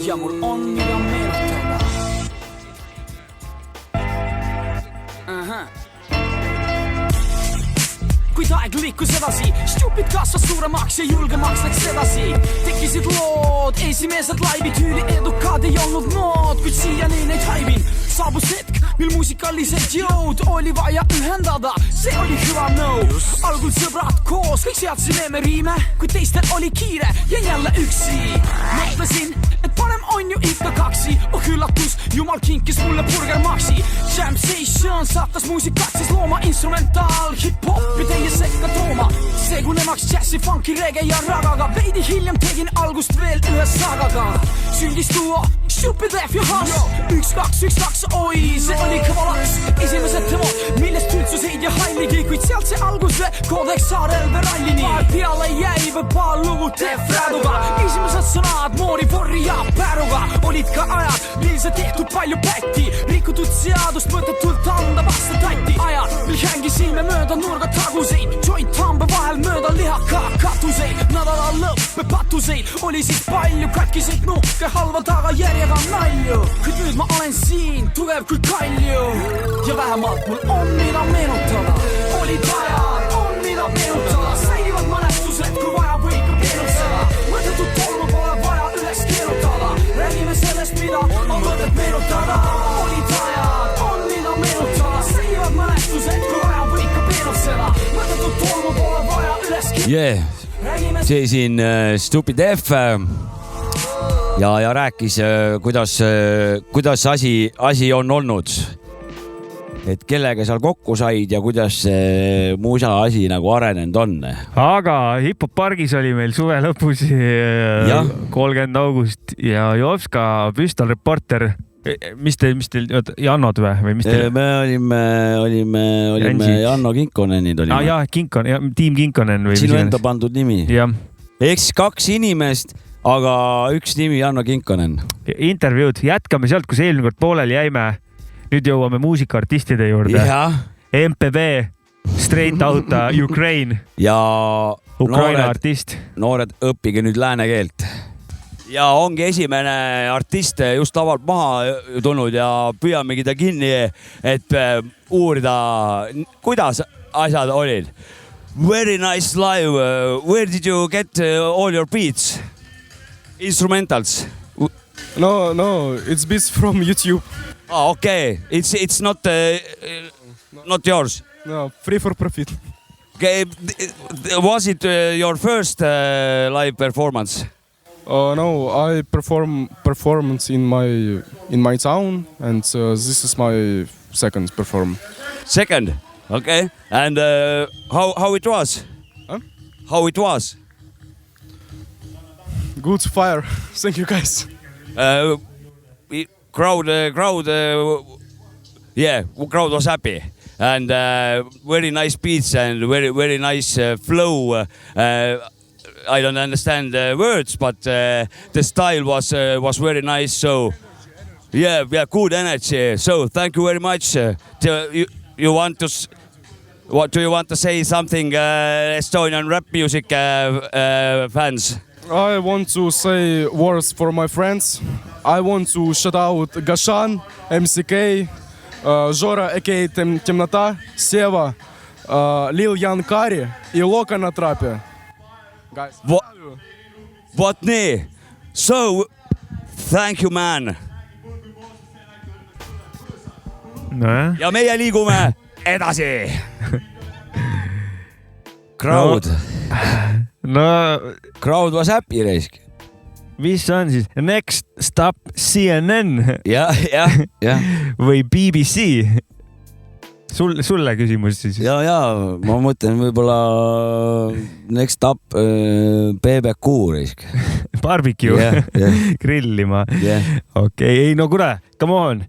Ja mul on mida meenutada. Kuid aeg liikus edasi, stupid kasvas suuremaks ja julgemaks läks edasi. Tekkisid lood, esimesed laibid, üli edukad ei olnud nood, kuid siiani neid haibin. Saabus hetk, mil muusikalised jõud oli vaja ühendada, see oli hüva nõu. Algul sõbrad koos, kõik seadsime riime, kuid teistel oli kiire ja jälle üksi. Mõtlesin, et parem on ju ikka kaksi, oh üllatus, jumal kinkis mulle Burger Maxi. Jam Session saatas muusikat siis looma, instrumentaal, hip-hopi teie sekka tooma. Segunemaks džässi, funky, reggae ja ragaga, veidi hiljem tegin algust veel ühe sagaga. Sündis duo, Stupid F ja Hass, 1-2-1-2, oi, see oli kõva laks. Esimesed temod, millest üldsuseid ja halligi, kuid sealt see alguse koodeks saarel verallini. Peale jäi või paar lugu Defraduga, esimesed sõnad Moori, Vorri ja Päruga. Olid ka ajad, mil see tehtud palju pätti, rikutud seadust mõttetult anda vastu tatti. Ajad, mil hängisime mööda nurga taguseid, joint hambe vahel mööda lihaka katuseid. Nädala lõpp me patuseid, oli siis palju katkiseid nuhke, halva tagajärjega nalju. Kuid nüüd ma olen siin, tugev kui kalju ja vähemalt mul on mida meenutada. Oli vaja, on mida meenutada, säilivad mälestused, kui vaja võib ka keerutseda. Mõttetut tolmu pole vaja üles keerutada, räägime sellest, mida on mõtet meenutada. Oli vaja, on mida meenutada, säilivad mälestused, kui vaja võib ka keerutseda. Mõttetut tolmu pole vaja üles keerutada. See siin Stupid F ja rääkis, kuidas asi on olnud, et kellega seal kokku said ja kuidas see muusa asi nagu arenenud on. Aga Hip-Hop Pargis oli meil suve lõpus 30. august ja Jovska Püstol Reporter. Mis teil, Jannod või mis teil? Me olime Janno Kinkonenid olime. Jah, tiim Kinkonen või sinu enda pandud nimi. Jah. Eks 2 inimest, aga üks nimi Janno Kinkonen. Intervjuud, jätkame sealt, kus eelmine kord pooleli jäime. Nüüd jõuame muusikaartistide juurde. MPB, Straight Outta Ukraine ja Ukraina artist. Noored, õppige nüüd lääne keelt. Ja ongi esimene artist just lavalt maha tulnud ja püüamegi ta kinni, et uurida, kuidas asjad olid. Very nice live. Where did you get all your beats? Instrumentals? No, it's beats from YouTube. Oh, okay. It's not yours. No, free for profit. Okay. Was it your first live performance? No, I performance in my town, and this is my second performance. Second, okay. And how it was? Huh? How it was? Good fire. Thank you, guys. Crowd was happy, and very nice beats and very nice flow. I don't understand the words, but the style was very nice. So yeah, good energy. So thank you very much. You want to? What do you want to say? Something Estonian rap music fans? I want to say words for my friends. I want to shout out Gashan, MCK, Жора, aka Темнота, Сева, Lil Jan Kari и Loka на трапе. Guys, What nii? So, thank you, man. No. Ja meie liigume edasi. Crowd. Crowd was happy, reisk. Mis on siis? Next stop CNN. Ja. Või BBC. Sulle küsimus siis. Ja, ma mõtlen võib-olla next stop BBQ, reisk. Barbecue. Grillima. Okei, ei no kuule, come on.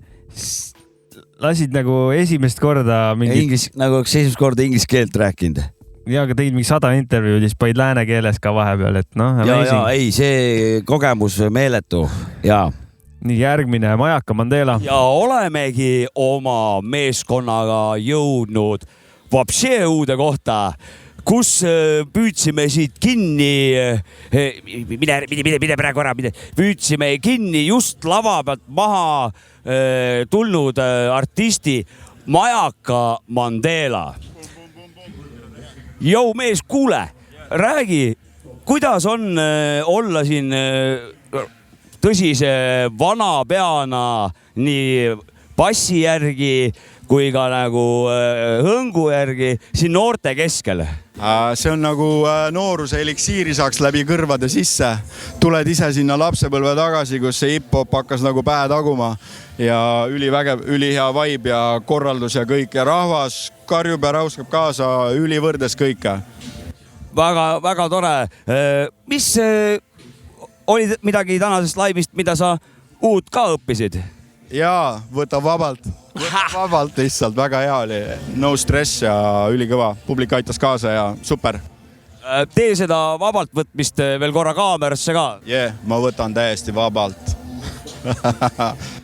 Lasid nagu esimest korda mingi... Nagu esimest korda inglise keelt rääkinud. Ja, aga tegid mingi 100 intervjuud, siis panid lääne keeles ka vahepeal, et noh. Ja, ei, see kogemus meeletu. Ja. Nii järgmine Majaka Mandela. Ja olemegi oma meeskonnaga jõudnud vapšee uude kohta, kus püüdsime siit kinni, mine praegu ära, püüdsime kinni just lava pealt maha tulnud artisti Majaka Mandela. Jou mees, kuule, räägi, kuidas on olla siin tõsise vana peana nii passi järgi kui ka nagu hõngu järgi siin noorte keskel? See on nagu nooruse eliksiiri saaks läbi kõrvade sisse. Tuled ise sinna lapsepõlve tagasi, kus see hip-hop hakkas nagu pähe taguma ja ülivägev, ülihea vibe ja korraldus ja kõik ja rahvas karjub ja rauskab kaasa ülivõrdes kõike. Väga tore. Mis oli midagi tänasest laivist, mida sa uut ka õppisid? Jaa, võta vabalt lihtsalt, väga hea oli. No stress ja ülikõva. Publik aitas kaasa ja super. Tee seda vabalt võtmist veel korra kaamerasse ka. Ma võtan täiesti vabalt.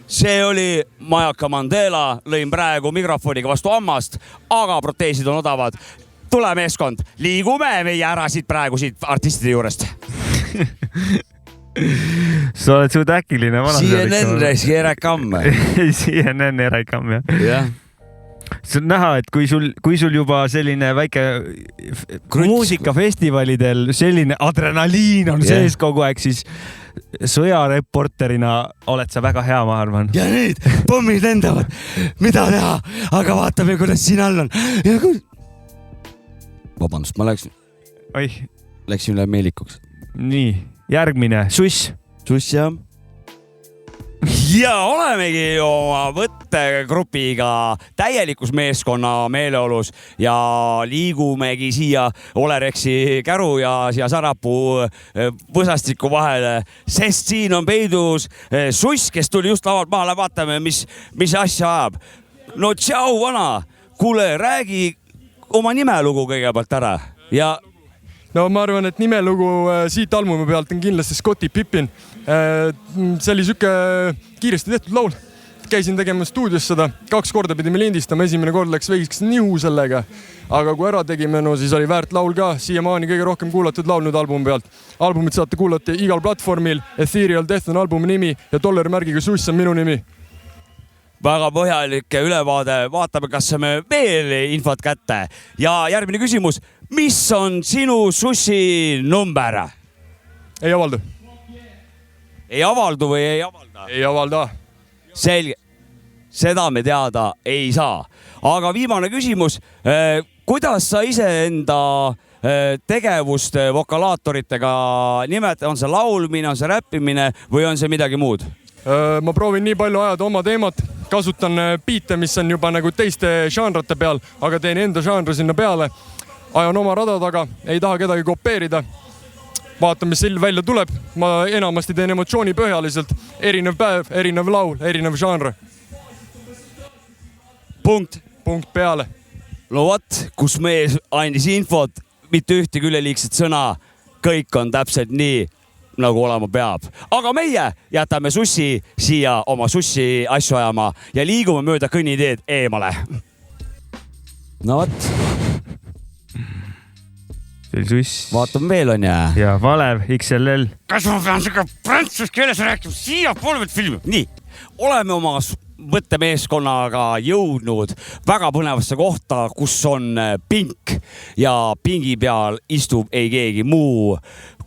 See oli Majaka Mandela, lõin praegu mikrofoniga vastu hammast, aga proteesid on odavad. Tule meeskond, liigume meie ära siit praegu siit artistide juurest. Sa oled suud äkiline vana. CNN reiski eräkamm. CNN eräkamm, jah. See on näha, et kui sul juba selline väike muusikafestivalidel selline adrenaliin on sees kogu aeg, siis sõjareporterina oled sa väga hea, ma arvan. Ja nüüd pommid lendavad. Mida teha? Aga vaatame, kuidas siin all on. Vabandust, ma läksin üle meelikuks. Nii, järgmine. Suss, jah. Ja olemegi oma võttegrupiga täielikus meeskonna meeleolus ja liigumegi siia Olereksi käru ja siia Sarapuu võsastiku vahele, sest siin on peidus Suss, kes tuli just lavalt maale, vaatame, mis asja ajab. No tšau, vana! Kuule, räägi oma nimelugu kõigepealt ära ja... No ma arvan, et nimelugu siit albumi pealt on kindlasti Scottie Pippen. See oli süke kiiresti tehtud laul. Käisin tegema stuudios seda. 2 korda pidime lindistama. Esimene kord läks veiks nihu sellega. Aga kui ära tegime, no siis oli väärt laul ka. Siiamaani kõige rohkem kuulatud laul nüüd albumi pealt. Albumit saate kuulata igal platvormil. Ethereal Death on albumi nimi ja $märgiga Suss on minu nimi. Väga põhjalik ülevaade. Vaatame, kas saame veel infot kätte. Ja järgmine küsimus. Mis on sinu Sussi number? Ei avaldu. Ei avaldu või ei avalda? Ei avalda. Selge. Seda me teada ei saa. Aga viimane küsimus. Kuidas sa ise enda tegevust vokalaatoritega nimetad? On see laulmine, on see räppimine või on see midagi muud? Ma proovin nii palju ajada oma teemat. Kasutan biite, mis on juba nagu teiste žanrate peal, aga teen enda žanri sinna peale. Ajan oma rada taga, ei taha kedagi kopeerida. Vaatan, mis seal välja tuleb. Ma enamasti teen emotsiooni põhjaliselt. Erinev päev, erinev laul, erinev žanr. Punkt peale. No võt, kus mees andis infot, mitte ühte küljeliigset sõna. kõik on täpselt nii, nagu olema peab. Aga meie jätame sussi siia oma sussi asju ajama ja liigume mööda kõnniteed eemale. No võt. See oli suss. Vaatame veel on ja. Ja Valev XLL. Kas ma pean siuke prantsuse keeles rääkima siia polvet filmi? Nii, oleme oma võttemeeskonnaga jõudnud väga põnevasse kohta, kus on pink ja pingi peal istub ei keegi muu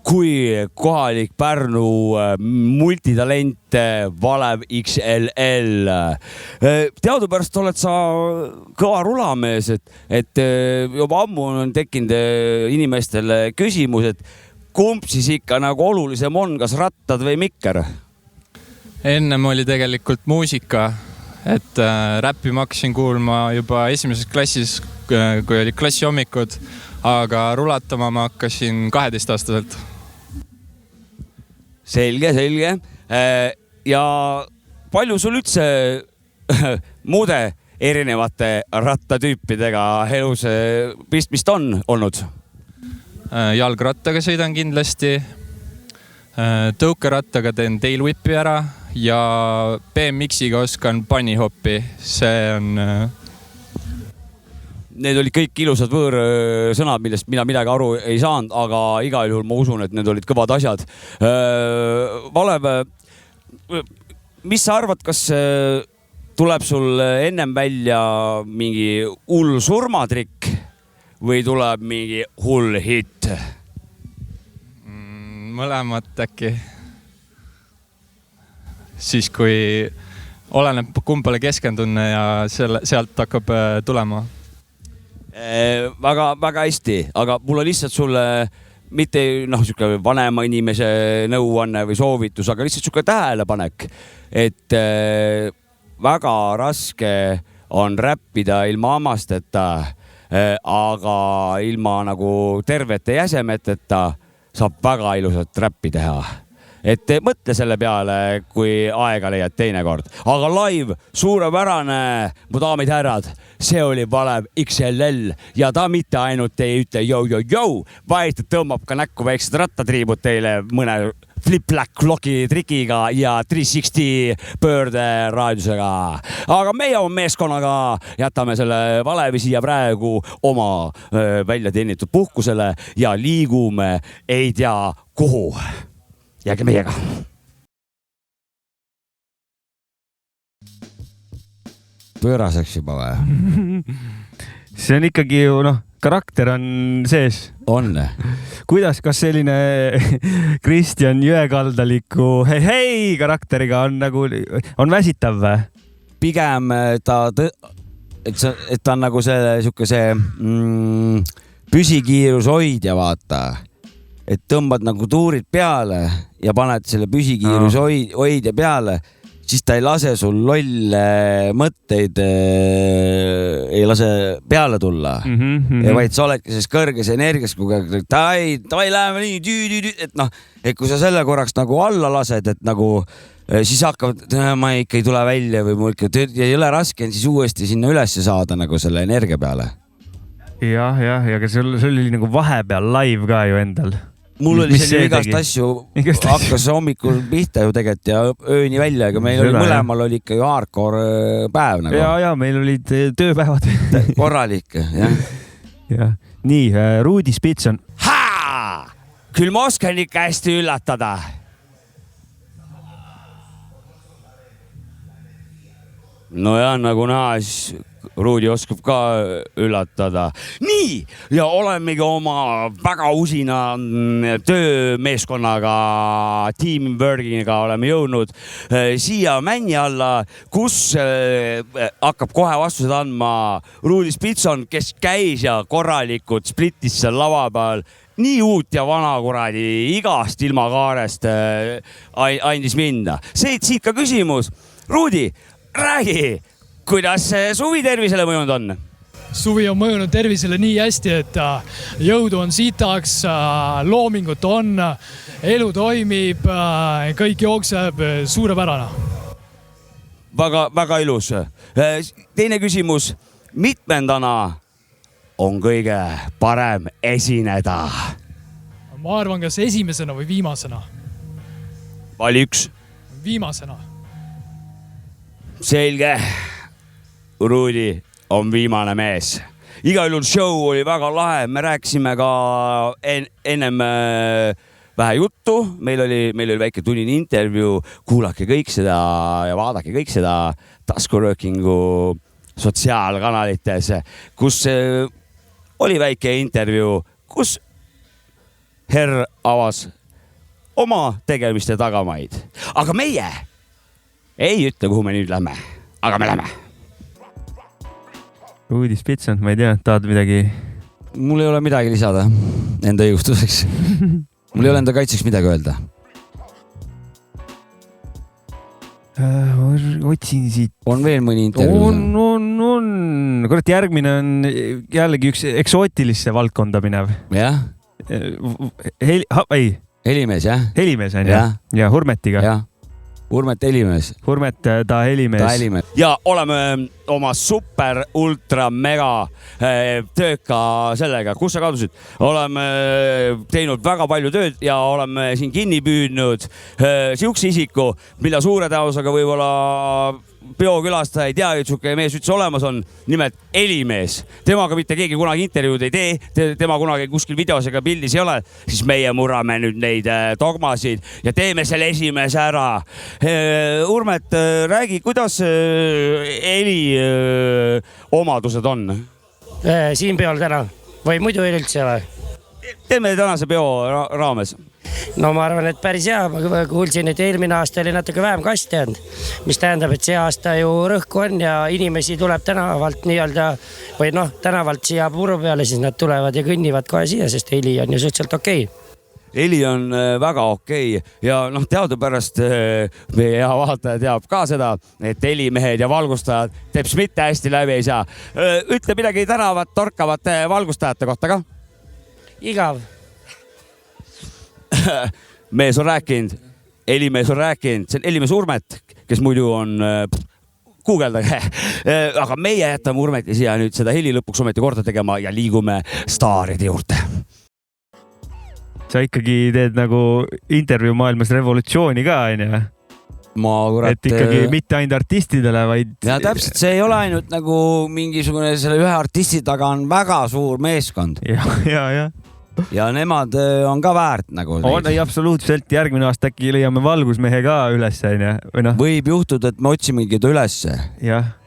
kui kohalik Pärnu multitalent Valev XLL. Teadupärast oled sa kõva rulamees, et juba ammu on tekkinud inimestele küsimus, et kumb siis ikka nagu olulisem on, kas rattad või mikker? Ennem oli tegelikult muusika, et räppi ma hakkasin kuulma juba esimeses klassis, kui oli klassihommikud, aga rulatama ma hakkasin 12-aastaselt. Selge. Ja palju sul üldse muude erinevate rattatüüpidega elus pistmist on olnud? Jalgrattaga sõidan kindlasti, tõukerattaga teen tailwhipi ära ja BMX-iga oskan bunnyhoppi. See on... Need olid kõik ilusad võõrsõnad, millest mina midagi aru ei saanud, aga igal juhul ma usun, et need olid kõvad asjad. Valev, mis sa arvad, kas tuleb sul ennem välja mingi hull surmatrikk või tuleb mingi hull hitt? Mõlemat äkki. Siis kui oleneb kumbale keskendunne ja sealt hakkab tulema. Väga hästi, aga mul on lihtsalt sulle mitte siuke vanema inimese nõuanne või soovitus, aga lihtsalt siuke tähelepanek, et väga raske on räppida ilma hammasteta, aga ilma nagu tervete jäsemeteta saab väga ilusat räppi teha. Et mõtle selle peale, kui aega leiad teinekord. Aga live, suurepärane, mu daamid härrad, see oli Valev XLL ja ta mitte ainult ei ütle jõu, vaid tõmbab ka näkku väiksed rattatriibud teile mõne flip-black-loki trikiga ja 360 pöörderaadiusega. Aga meie oma meeskonnaga jätame selle Valevi siia praegu oma välja teenitud puhkusele ja liigume ei tea kuhu. Jääge meiega. Pööraseks juba või? See on ikkagi ju, karakter on sees. On. Kuidas, kas selline Kristjan Jõekaldaliku hei karakteriga on väsitav või? Pigem et ta on nagu see püsikiirus hoidja, vaata. Et tõmbad nagu tuurid peale ja paned selle püsikiirus hoidja peale, siis ta ei lase sul lolle mõtteid, ei lase peale tulla. Ja vaid sa oledki selles kõrges energias, kui ta ei lähe nii et kui sa selle korraks nagu alla lased, et nagu siis hakkavad, ma ikka ei tule välja või mul ikka ei ole raske siis uuesti sinna üles saada nagu selle energia peale. Jah, aga sul oli nagu vahepeal live ka ju endal. Mul oli selline igast asju, hakkas hommikul pihta ju tegelikult ja ööni välja, aga meil oli mõlemal oli ikka ju hardcore päev nagu. Ja meil olid tööpäevad. Korralik, jah. Nii, Ruudi Spits on. Küll ma oskan ikka hästi üllatada. No ja nagu näha, siis Ruudi oskab ka üllatada. Nii, ja olemegi oma väga usina töömeeskonnaga, teamworkingiga oleme jõudnud siia männi alla, kus hakkab kohe vastused andma Ruudi Spitson, kes käis ja korralikult splittis seal lava peal. Nii uut ja vana kuradi igast ilmakaarest andis minna. Siit ka küsimus. Ruudi, räägi, kuidas suvi tervisele mõjunud on? Suvi on mõjunud tervisele nii hästi, et jõudu on sitaks, loomingut on, elu toimib, kõik jookseb suurepärane. Väga ilus. Teine küsimus, mitmendana on kõige parem esineda? ma arvan, kas esimesena või viimasena. Vali üks. Viimasena. Selge. Rudi on viimane mees. Igal juhul show oli väga lahe. Me rääkisime ka ennem vähe juttu. Meil oli väike tunnine intervjuu. Kuulake kõik seda ja vaadake kõik seda taskuröökingu sotsiaalkanalites, kus oli väike intervjuu, kus Herr avas oma tegemiste tagamaid. Aga meie ei ütle, kuhu me nüüd lähme. Aga me lähme. Rudi Spitsand, ma ei tea, tahad midagi? Mul ei ole midagi lisada enda õigustuseks. Mul ei ole enda kaitseks midagi öelda. Otsin siit. On veel mõni intervjuu? On. Kurat, järgmine on jällegi üks eksootilisse valdkonda minev. Jah? Helimees, jah? Helimees on ja Hurmetiga. Jah. Urmet Helimees. Hurmet, ta Helimees. Ja oleme oma super, ultra, mega tööka sellega. Kus sa kadusid? Oleme teinud väga palju tööd ja oleme siin kinni püüdnud siukse isiku, mille suure tõenäosusega võib-olla peokülastaja ei tea, et siuke mees üldse olemas on. Nimelt Helimees. Temaga mitte keegi kunagi intervjuud ei tee. Tema kunagi kuskil videos ega pildis ei ole. Siis meie murrame nüüd neid dogmasid ja teeme selle esimese ära. Urmet, räägi, kuidas heli omadused on? Siin peol täna või muidu üldse või? Teeme tänase peo raames. No ma arvan, et päris hea. Ma kuulsin, et eelmine aasta oli natuke vähem kaste olnud, mis tähendab, et see aasta ju rõhku on ja inimesi tuleb tänavalt nii-öelda või tänavalt siia puru peale, siis nad tulevad ja kõnnivad kohe siia, sest heli on ju suhteliselt okei. Heli on väga okei ja teadupärast meie hea vaataja teab ka seda, et helimehed ja valgustajad teps mitte hästi läbi ei saa. Ütle midagi tänavat torkavate valgustajate kohta ka. Igav. Mees on rääkinud, helimees on rääkinud, see on helimees Urmet, kes muidu on guugeldage. Aga meie jätame Urmeti siia nüüd seda heli lõpuks ometi korda tegema ja liigume staaride juurde. Sa ikkagi teed nagu intervjuu maailmas revolutsiooni ka, on? Et ikkagi mitte ainult artistidele, vaid... Ja täpselt, see ei ole ainult nagu mingisugune selle ühe artisti taga on väga suur meeskond. Ja nemad on ka väärt nagu. On, ei, absoluutselt. Järgmine aasta äkki leiame valgusmehe ka üles. Võib juhtuda, et me otsimegi ta ülesse.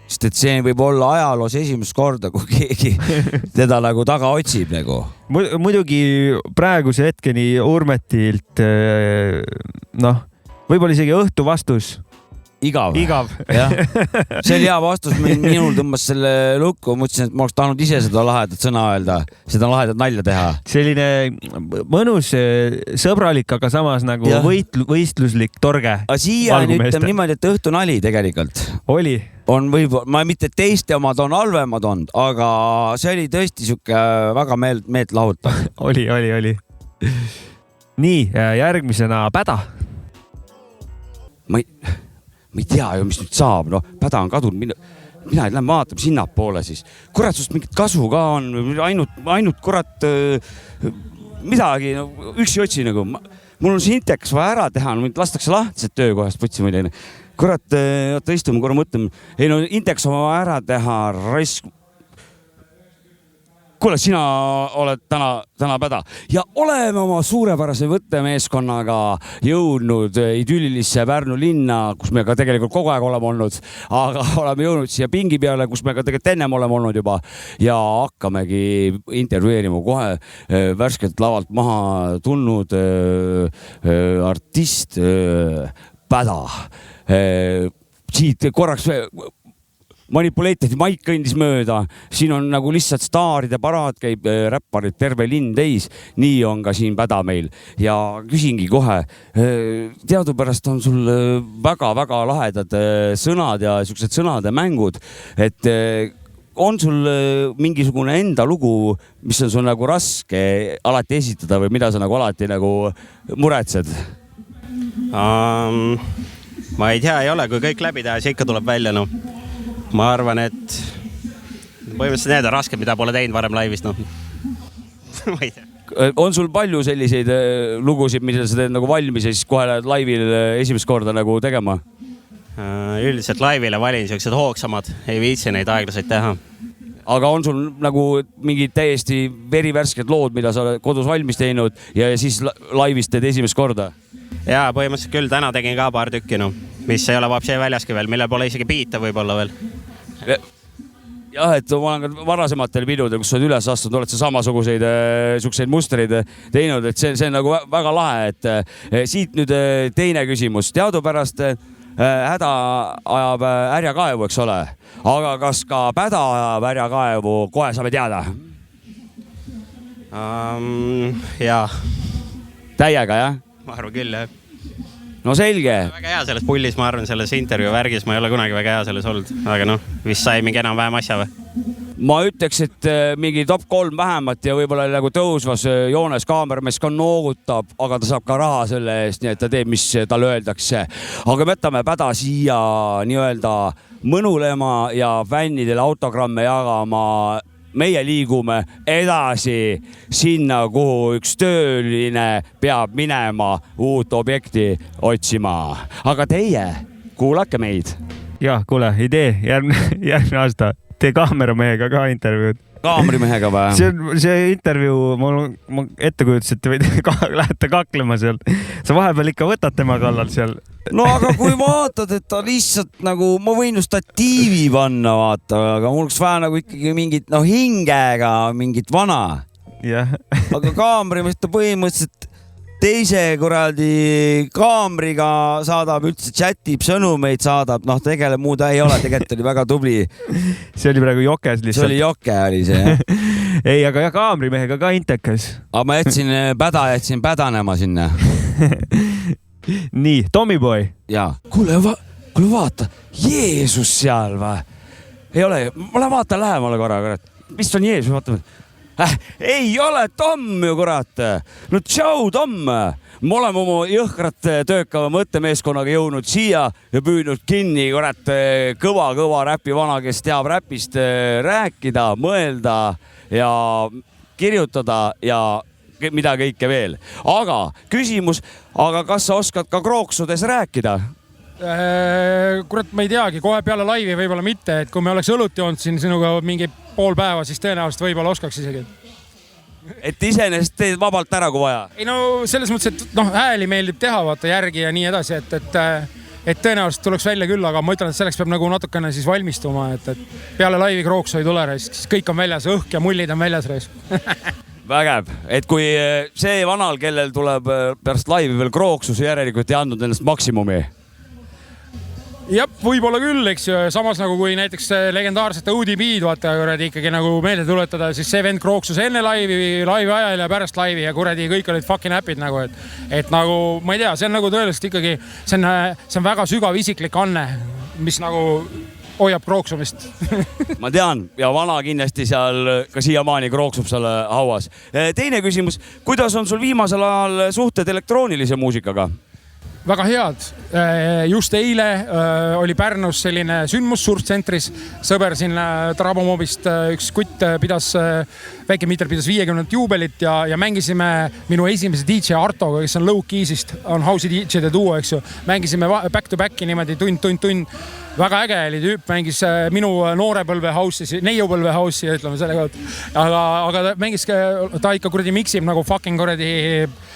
Sest et see võib olla ajaloos esimest korda, kui keegi teda nagu taga otsib nagu. Muidugi praeguse hetkeni Urmetilt, võib-olla isegi õhtu vastus. Igav. jah. See oli hea vastus, minul tõmbas selle lukku, mõtlesin, et ma oleks tahtnud ise seda lahedat sõna öelda, seda lahedat nalja teha. Selline mõnus, sõbralik, aga samas nagu võistluslik torge. Siiani ütlem niimoodi, et õhtu nali tegelikult. Oli. On võib-olla, ma mitte teiste omad on halvemad olnud, aga see oli tõesti siuke väga meelt lahutav. Oli. Nii, järgmisena Päda. Ma ei tea ju, mis nüüd saab. Päda on kadunud. Mina ei lähe vaatama sinna poole siis. Kurat, sust mingit kasu ka on. Ainult kurat midagi, üksi otsi nagu. Mul on see Intex vaja ära teha. Mind lastakse lahtised töökohast võtsi muidu. Kurat, oota istume korra mõtlema. Ei no Intex on vaja ära teha. Kuule, sina oled täna Päda ja oleme oma suurepärase võttemeeskonnaga jõudnud idüllilisse Pärnu linna, kus me ka tegelikult kogu aeg oleme olnud, aga oleme jõudnud siia pingi peale, kus me ka tegelikult ennem oleme olnud juba ja hakkamegi intervjueerima kohe värskelt lavalt maha tulnud artist Päda. Siit korraks manipuleetid, Maik kõndis mööda, siin on nagu lihtsalt staaride paraad, käib räpparid, terve linn täis, nii on ka siin Päda meil ja küsingi kohe, teadupärast on sul väga-väga lahedad sõnad ja siuksed sõnade mängud, et on sul mingisugune enda lugu, mis on sul nagu raske alati esitada või mida sa nagu alati nagu muretsed? Ma ei tea, ei ole, kui kõik läbi teha, siis ikka tuleb välja, Ma arvan, et põhimõtteliselt need on raske, mida pole teinud varem laivis, Ma ei tea. on sul palju selliseid lugusid, mida sa teed nagu valmis ja siis kohe lähed laivil esimest korda nagu tegema? Üldiselt laivile valin siuksed hoogsamad, ei viitsi neid aeglaseid teha. Aga on sul nagu mingid täiesti verivärsked lood, mida sa oled kodus valmis teinud ja siis laivis teed esimest korda? Jaa, põhimõtteliselt küll, täna tegin ka paar tükki, mis ei ole Vapsi väljaski veel, millel pole isegi biite võib-olla veel. Jah, et ma olen ka varasematel pidudel, kus sa oled üles astunud, oled sa samasuguseid suguseid mustreid teinud, et see on nagu väga lahe, et siit nüüd teine küsimus. Teadupärast häda ajab härjakaevu, eks ole, aga kas ka päda ajab härjakaevu, kohe saame teada? Jaa. Täiega, jah? Ma arvan küll, jah. No selge. Väga hea selles pullis, ma arvan, selles intervjuu värgis, ma ei ole kunagi väga hea selles olnud, aga vist sai mingi enam-vähem asja või? Ma ütleks, et mingi top 3 vähemalt ja võib-olla nagu tõusvas joones kaameramees ka noogutab, aga ta saab ka raha selle eest, nii et ta teeb, mis talle öeldakse. Aga me võtame päda siia nii-öelda mõnulema ja fännidele autogramme jagama. Meie liigume edasi sinna, kuhu üks tööline peab minema uut objekti otsima. Aga teie, kuulake meid. Ja, kuule, idee, järgmine aasta tee kaameramehega ka intervjuud. Kaamrimehega või? See intervjuu, ma ette kujutas, et te lähete kaklema seal. Sa vahepeal ikka võtad tema kallal seal. No aga kui vaatad, et ta lihtsalt nagu, ma võin ju statiivi panna, vaata, aga mul oleks vaja nagu ikkagi mingit, hingega mingit vana. Yeah. Aga kaamrimest ta põhimõtteliselt teise kuradi kaamriga saadab, üldse chatib, sõnumeid saadab, tegeleb muud ei ole, tegelikult oli väga tubli. See oli praegu jokes lihtsalt. See oli joke, oli see, jah. Ei, aga kaamrimehega ka intekas. Aga ma jätsin pädanema sinna. Nii, Tommyboy. Jaa. Kuule vaata, Jeesus seal või? Ei ole, ma vaatan lähemale korra, kurat. Mis on Jeesus, vaatame. Ei ole Tom ju, kurat. No tšau, Tom. Me oleme oma jõhkrat töökava mõttemeeskonnaga jõudnud siia ja püüdnud kinni, kurat, kõva räpi vana, kes teab räpist rääkida, mõelda ja kirjutada ja mida kõike veel. Aga küsimus, kas sa oskad ka krooksudes rääkida? Kurat, ma ei teagi, kohe peale laivi võib-olla mitte, et kui me oleks õlut joonud siin sinuga mingi pool päeva, siis tõenäoliselt võib-olla oskaks isegi. Et iseenesest teed vabalt ära, kui vaja? Ei no selles mõttes, et hääli meeldib teha, vaata järgi ja nii edasi, et tõenäoliselt tuleks välja küll, aga ma ütlen, et selleks peab nagu natukene siis valmistuma, et peale laivi krooksu ei tule, siis kõik on väljas, õhk ja mullid on väljas reis. Vägev, et kui see vanal, kellel tuleb pärast laivi veel krooksuse järelikult ei andnud ennast maksimumi. Jah, võib-olla küll, eks ju. Samas nagu kui näiteks legendaarsete ODB-d vaata kuradi ikkagi nagu meelde tuletada, siis see vend krooksus enne laivi ajal ja pärast laivi ja kuradi kõik olid fucking happy'd nagu, et nagu ma ei tea, see on nagu tõeliselt ikkagi, see on väga sügav isiklik anne, mis nagu hoiab krooksumist. Ma tean ja vana kindlasti seal ka siiamaani krooksub seal hauas. Teine küsimus, kuidas on sul viimasel ajal suhted elektroonilise muusikaga? Väga head. Just eile oli Pärnus selline sündmus Surftsentris. Sõber siin Trabomobist üks kutt pidas, väike Miiter pidas 50 juubelit ja mängisime minu esimese DJ Artoga, kes on Low Keysist, on house'i DJ-de duo, eks ju. Mängisime back to back'i niimoodi tund. Väga äge oli tüüp, mängis minu noorepõlve house'i, neiupõlve house'i, ütleme selle kohta. Aga mängis ta ikka kuradi miksib nagu fucking kuradi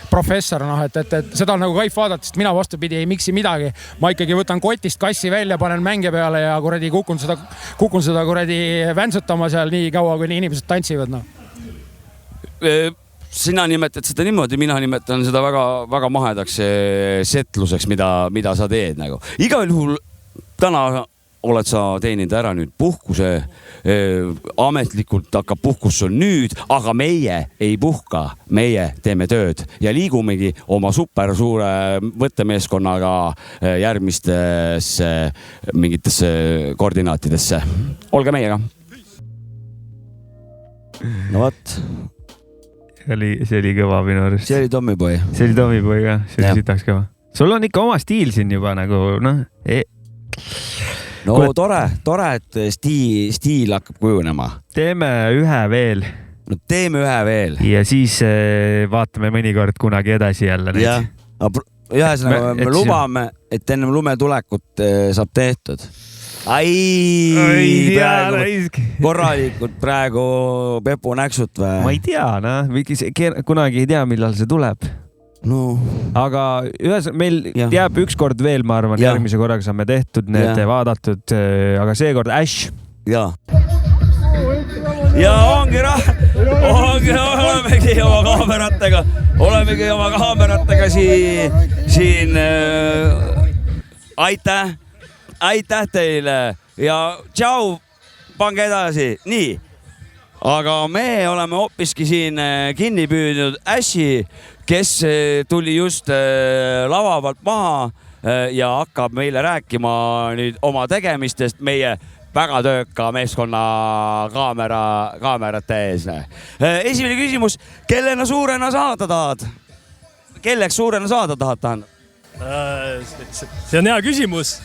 professor, et seda on nagu kaif vaadata, sest mina vastupidi ei miksi midagi. Ma ikkagi võtan kotist kassi välja, panen mänge peale ja kuradi kukun seda kuradi väntsutama seal nii kaua, kui inimesed tantsivad. Sina nimetad seda niimoodi, mina nimetan seda väga mahedaks setluseks, mida sa teed nagu. Igal juhul täna oled sa teeninud ära nüüd puhkuse, ametlikult hakkab puhkus sul nüüd, aga meie ei puhka, meie teeme tööd ja liigumegi oma super suure võttemeeskonnaga järgmistesse mingitesse koordinaatidesse. Olge meiega. No võt. See oli kõva minu arust. See oli Tommyboy. See oli Tommyboy ka, see oli sitaks kõva. Sul on ikka oma stiil siin juba nagu, No tore, et stiil hakkab kujunema. Teeme ühe veel no teeme ühe veel. Ja siis vaatame mõnikord kunagi edasi jälle neid. Jah, ühesõnaga me lubame, et ennem lumetulekut saab tehtud. Korralikult praegu Pepu näksut või? Ma ei tea, kunagi ei tea, millal see tuleb. No. Aga meil jääb üks kord veel, ma arvan, järgmise korraga saame tehtud, need vaadatud, aga seekord Ash. Ja ongi olemegi oma kaameratega siin. Aitäh teile ja tšau, pange edasi. Nii, aga me oleme hoopiski siin kinni püüdnud Ashi, kes tuli just lava pealt maha ja hakkab meile rääkima nüüd oma tegemistest meie väga tööka meeskonna kaamerate ees. Esimene küsimus, kellena suurena saada tahad? Kelleks suurena saada tahad? See on hea küsimus.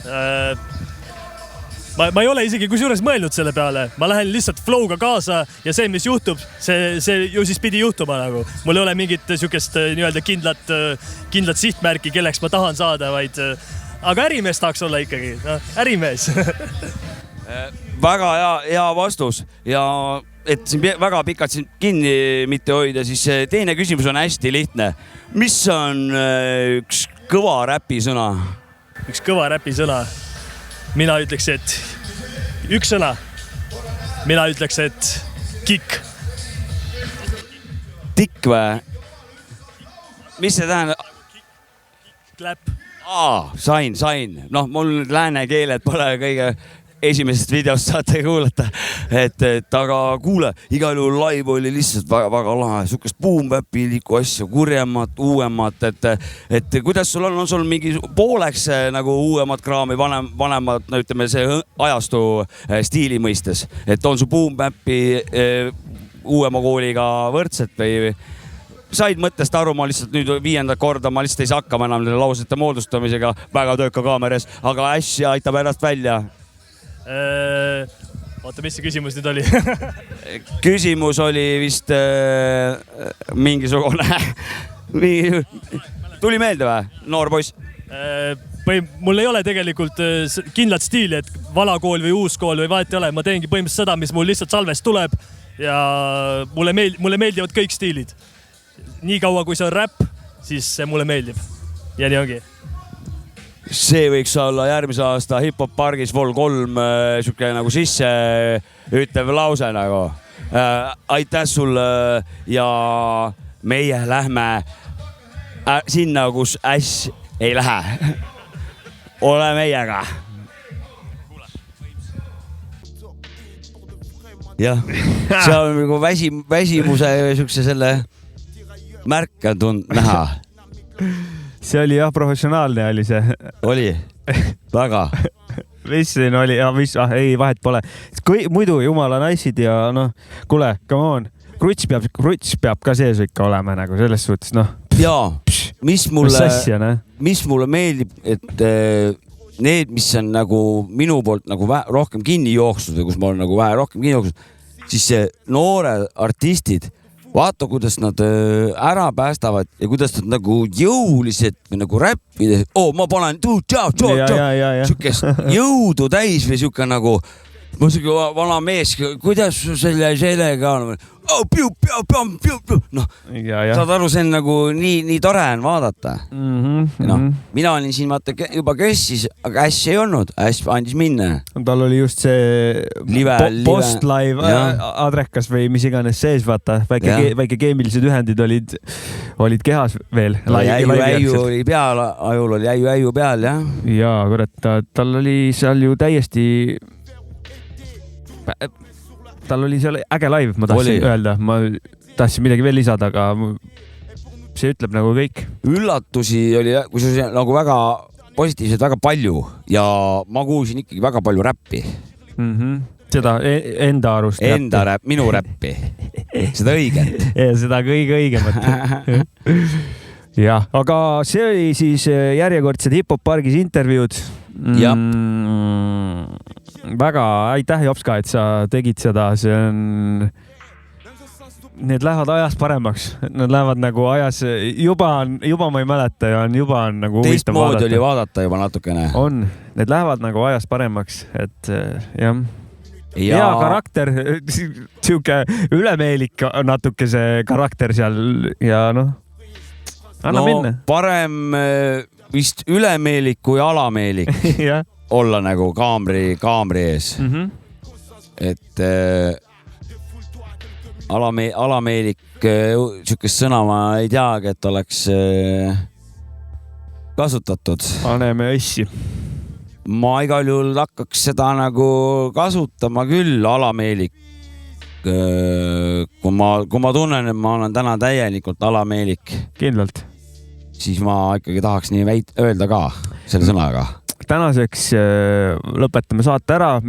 Ma ei ole isegi kusjuures mõelnud selle peale. Ma lähen lihtsalt flow'ga kaasa ja see, mis juhtub, see ju siis pidi juhtuma nagu. Mul ei ole mingit sükest nii-öelda kindlat sihtmärki, kelleks ma tahan saada, vaid aga ärimees tahaks olla ikkagi. Ärimees. Väga hea vastus ja et siin väga pikalt siin kinni mitte hoida, siis teine küsimus on hästi lihtne. Mis on üks kõva räpisõna? Üks kõva räpisõna? Mina ütleks, et üks sõna. Mina ütleks, et kikk. Tikk või? Mis see tähendab? Kläpp. Sain. Noh, mul lääne keeled pole kõige esimesest videost saate kuulata, aga kuule, igal juhul live oli lihtsalt väga lahe, sukest boom-bapiliku asja, kurjemat, uuemat, et kuidas sul on sul mingi pooleks nagu uuemat kraami, vanemad, no ütleme see ajastu stiili mõistes, et on su boom-bapi uuema kooliga võrdselt või said mõttest aru, ma lihtsalt nüüd 5. korda, ma lihtsalt ei saa hakkama enam lausete moodustamisega väga tööka kaameras, aga Ash aitab ennast välja. Oota, mis see küsimus nüüd oli? Küsimus oli vist mingisugune tuli meelde või? Noor poiss? Mul ei ole tegelikult kindlat stiili, et vana kool või uus kool või vahet ei ole. Ma teengi põhimõtteliselt seda, mis mul lihtsalt salvest tuleb ja mulle meeldivad kõik stiilid. Nii kaua, kui see on räpp, siis see mulle meeldib. Ja nii ongi. See võiks olla järgmise aasta Hip-Hop Pargis Vol 3 siuke nagu sisse ütlev lause nagu. Aitäh sulle ja meie lähme sinna, kus Ash ei lähe. Ole meiega. Jah, see on nagu väsimuse siukse selle märke on näha. See oli jah, professionaalne oli see. Oli, väga. Mis siin oli? Ei, vahet pole. Muidu jumala naissid ja noh, kuule, come on. Kruts peab ka sees ikka olema nagu selles suhtes, noh. Jaa, mis mulle meeldib, et need, mis on nagu minu poolt nagu rohkem kinni jooksnud või kus ma olen nagu vähe rohkem kinni jooksnud, siis see noored artistid, vaata, kuidas nad ära päästavad ja kuidas nad nagu jõuliselt või nagu räppides, ma panen siukest jõudu täis või siuke nagu, ma siuke vana mees, kuidas sellega on? Noh, saad aru, see on nagu nii tore on vaadata. Mina olin siin vaata juba kössis, aga Ash ei olnud, Ash andis minna. Tal oli just see post-live adrekas või mis iganes sees, vaata, väike keemilised ühendid olid kehas veel. Äiu oli peal, ajul oli äiu peal, jah. Jaa, kurat, tal oli seal ju täiesti... Tal oli seal äge live, ma tahtsin öelda. Ma tahtsin midagi veel lisada, aga see ütleb nagu kõik. Üllatusi oli nagu väga positiivselt väga palju ja ma kuulsin ikkagi väga palju räppi. Seda enda arust. Minu räppi. Seda õiget. Seda kõige õigemat. Jah, aga see oli siis järjekordsed Hip-Hop Pargis intervjuud. Väga aitäh, Jopska, et sa tegid seda. See on need lähevad ajas paremaks, nad lähevad nagu ajas, juba ma ei mäleta ja juba on nagu huvitav vaadata. Teistmoodi oli vaadata juba natukene. On, need lähevad nagu ajas paremaks, et jah. Hea karakter, siuke ülemeelik natuke see karakter seal ja anna minna. Parem vist ülemeelik kui alameelik olla nagu kaamri ees. Et alameelik, siukest sõna ma ei teagi, et oleks kasutatud. Paneme õssi. Ma igal juhul hakkaks seda nagu kasutama küll, alameelik. Kui ma tunnen, et ma olen täna täielikult alameelik. Kindlalt. Siis ma ikkagi tahaks nii öelda ka selle sõnaga. Tänaseks lõpetame saate ära.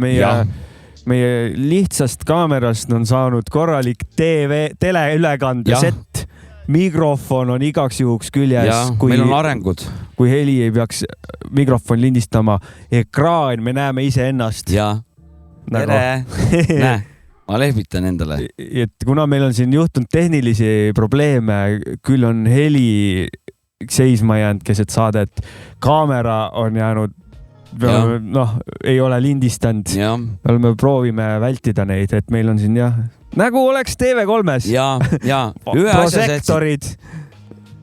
Meie lihtsast kaamerast on saanud korralik teleülekande sett. Mikrofon on igaks juhuks küljes. Meil on arengud. Kui heli ei peaks mikrofon lindistama. Ekraan, me näeme ise ennast. Tere! Näe, ma lehvitan endale. Et kuna meil on siin juhtunud tehnilisi probleeme, küll on heli seisma jäänud keset saadet. Kaamera on jäänud ei ole lindistanud. Me proovime vältida neid, et meil on siin nagu oleks TV3-s. Prosektorid.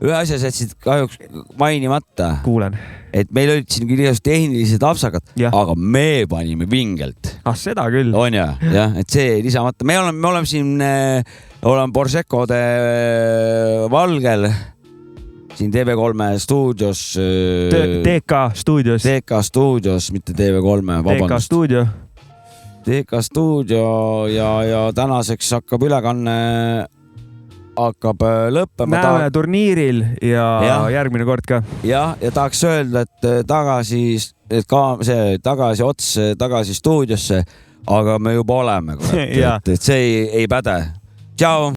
Ühe asja sätsid kahjuks mainimata. Kuulen. Et meil olid siin küll tehnilised apsakad, aga me panime pingelt. Seda küll. On et see lisamata. Me oleme siin, oleme Borsekode valgel. Siin TV3 stuudios. TK stuudios. TK stuudios, mitte TV3, vabandust. TK stuudio ja tänaseks hakkab ülekanne lõppema. Näeme turniiril ja järgmine kord ka. Ja tahaks öelda, et tagasi stuudiosse, aga me juba oleme. Et see ei päde. Tšau!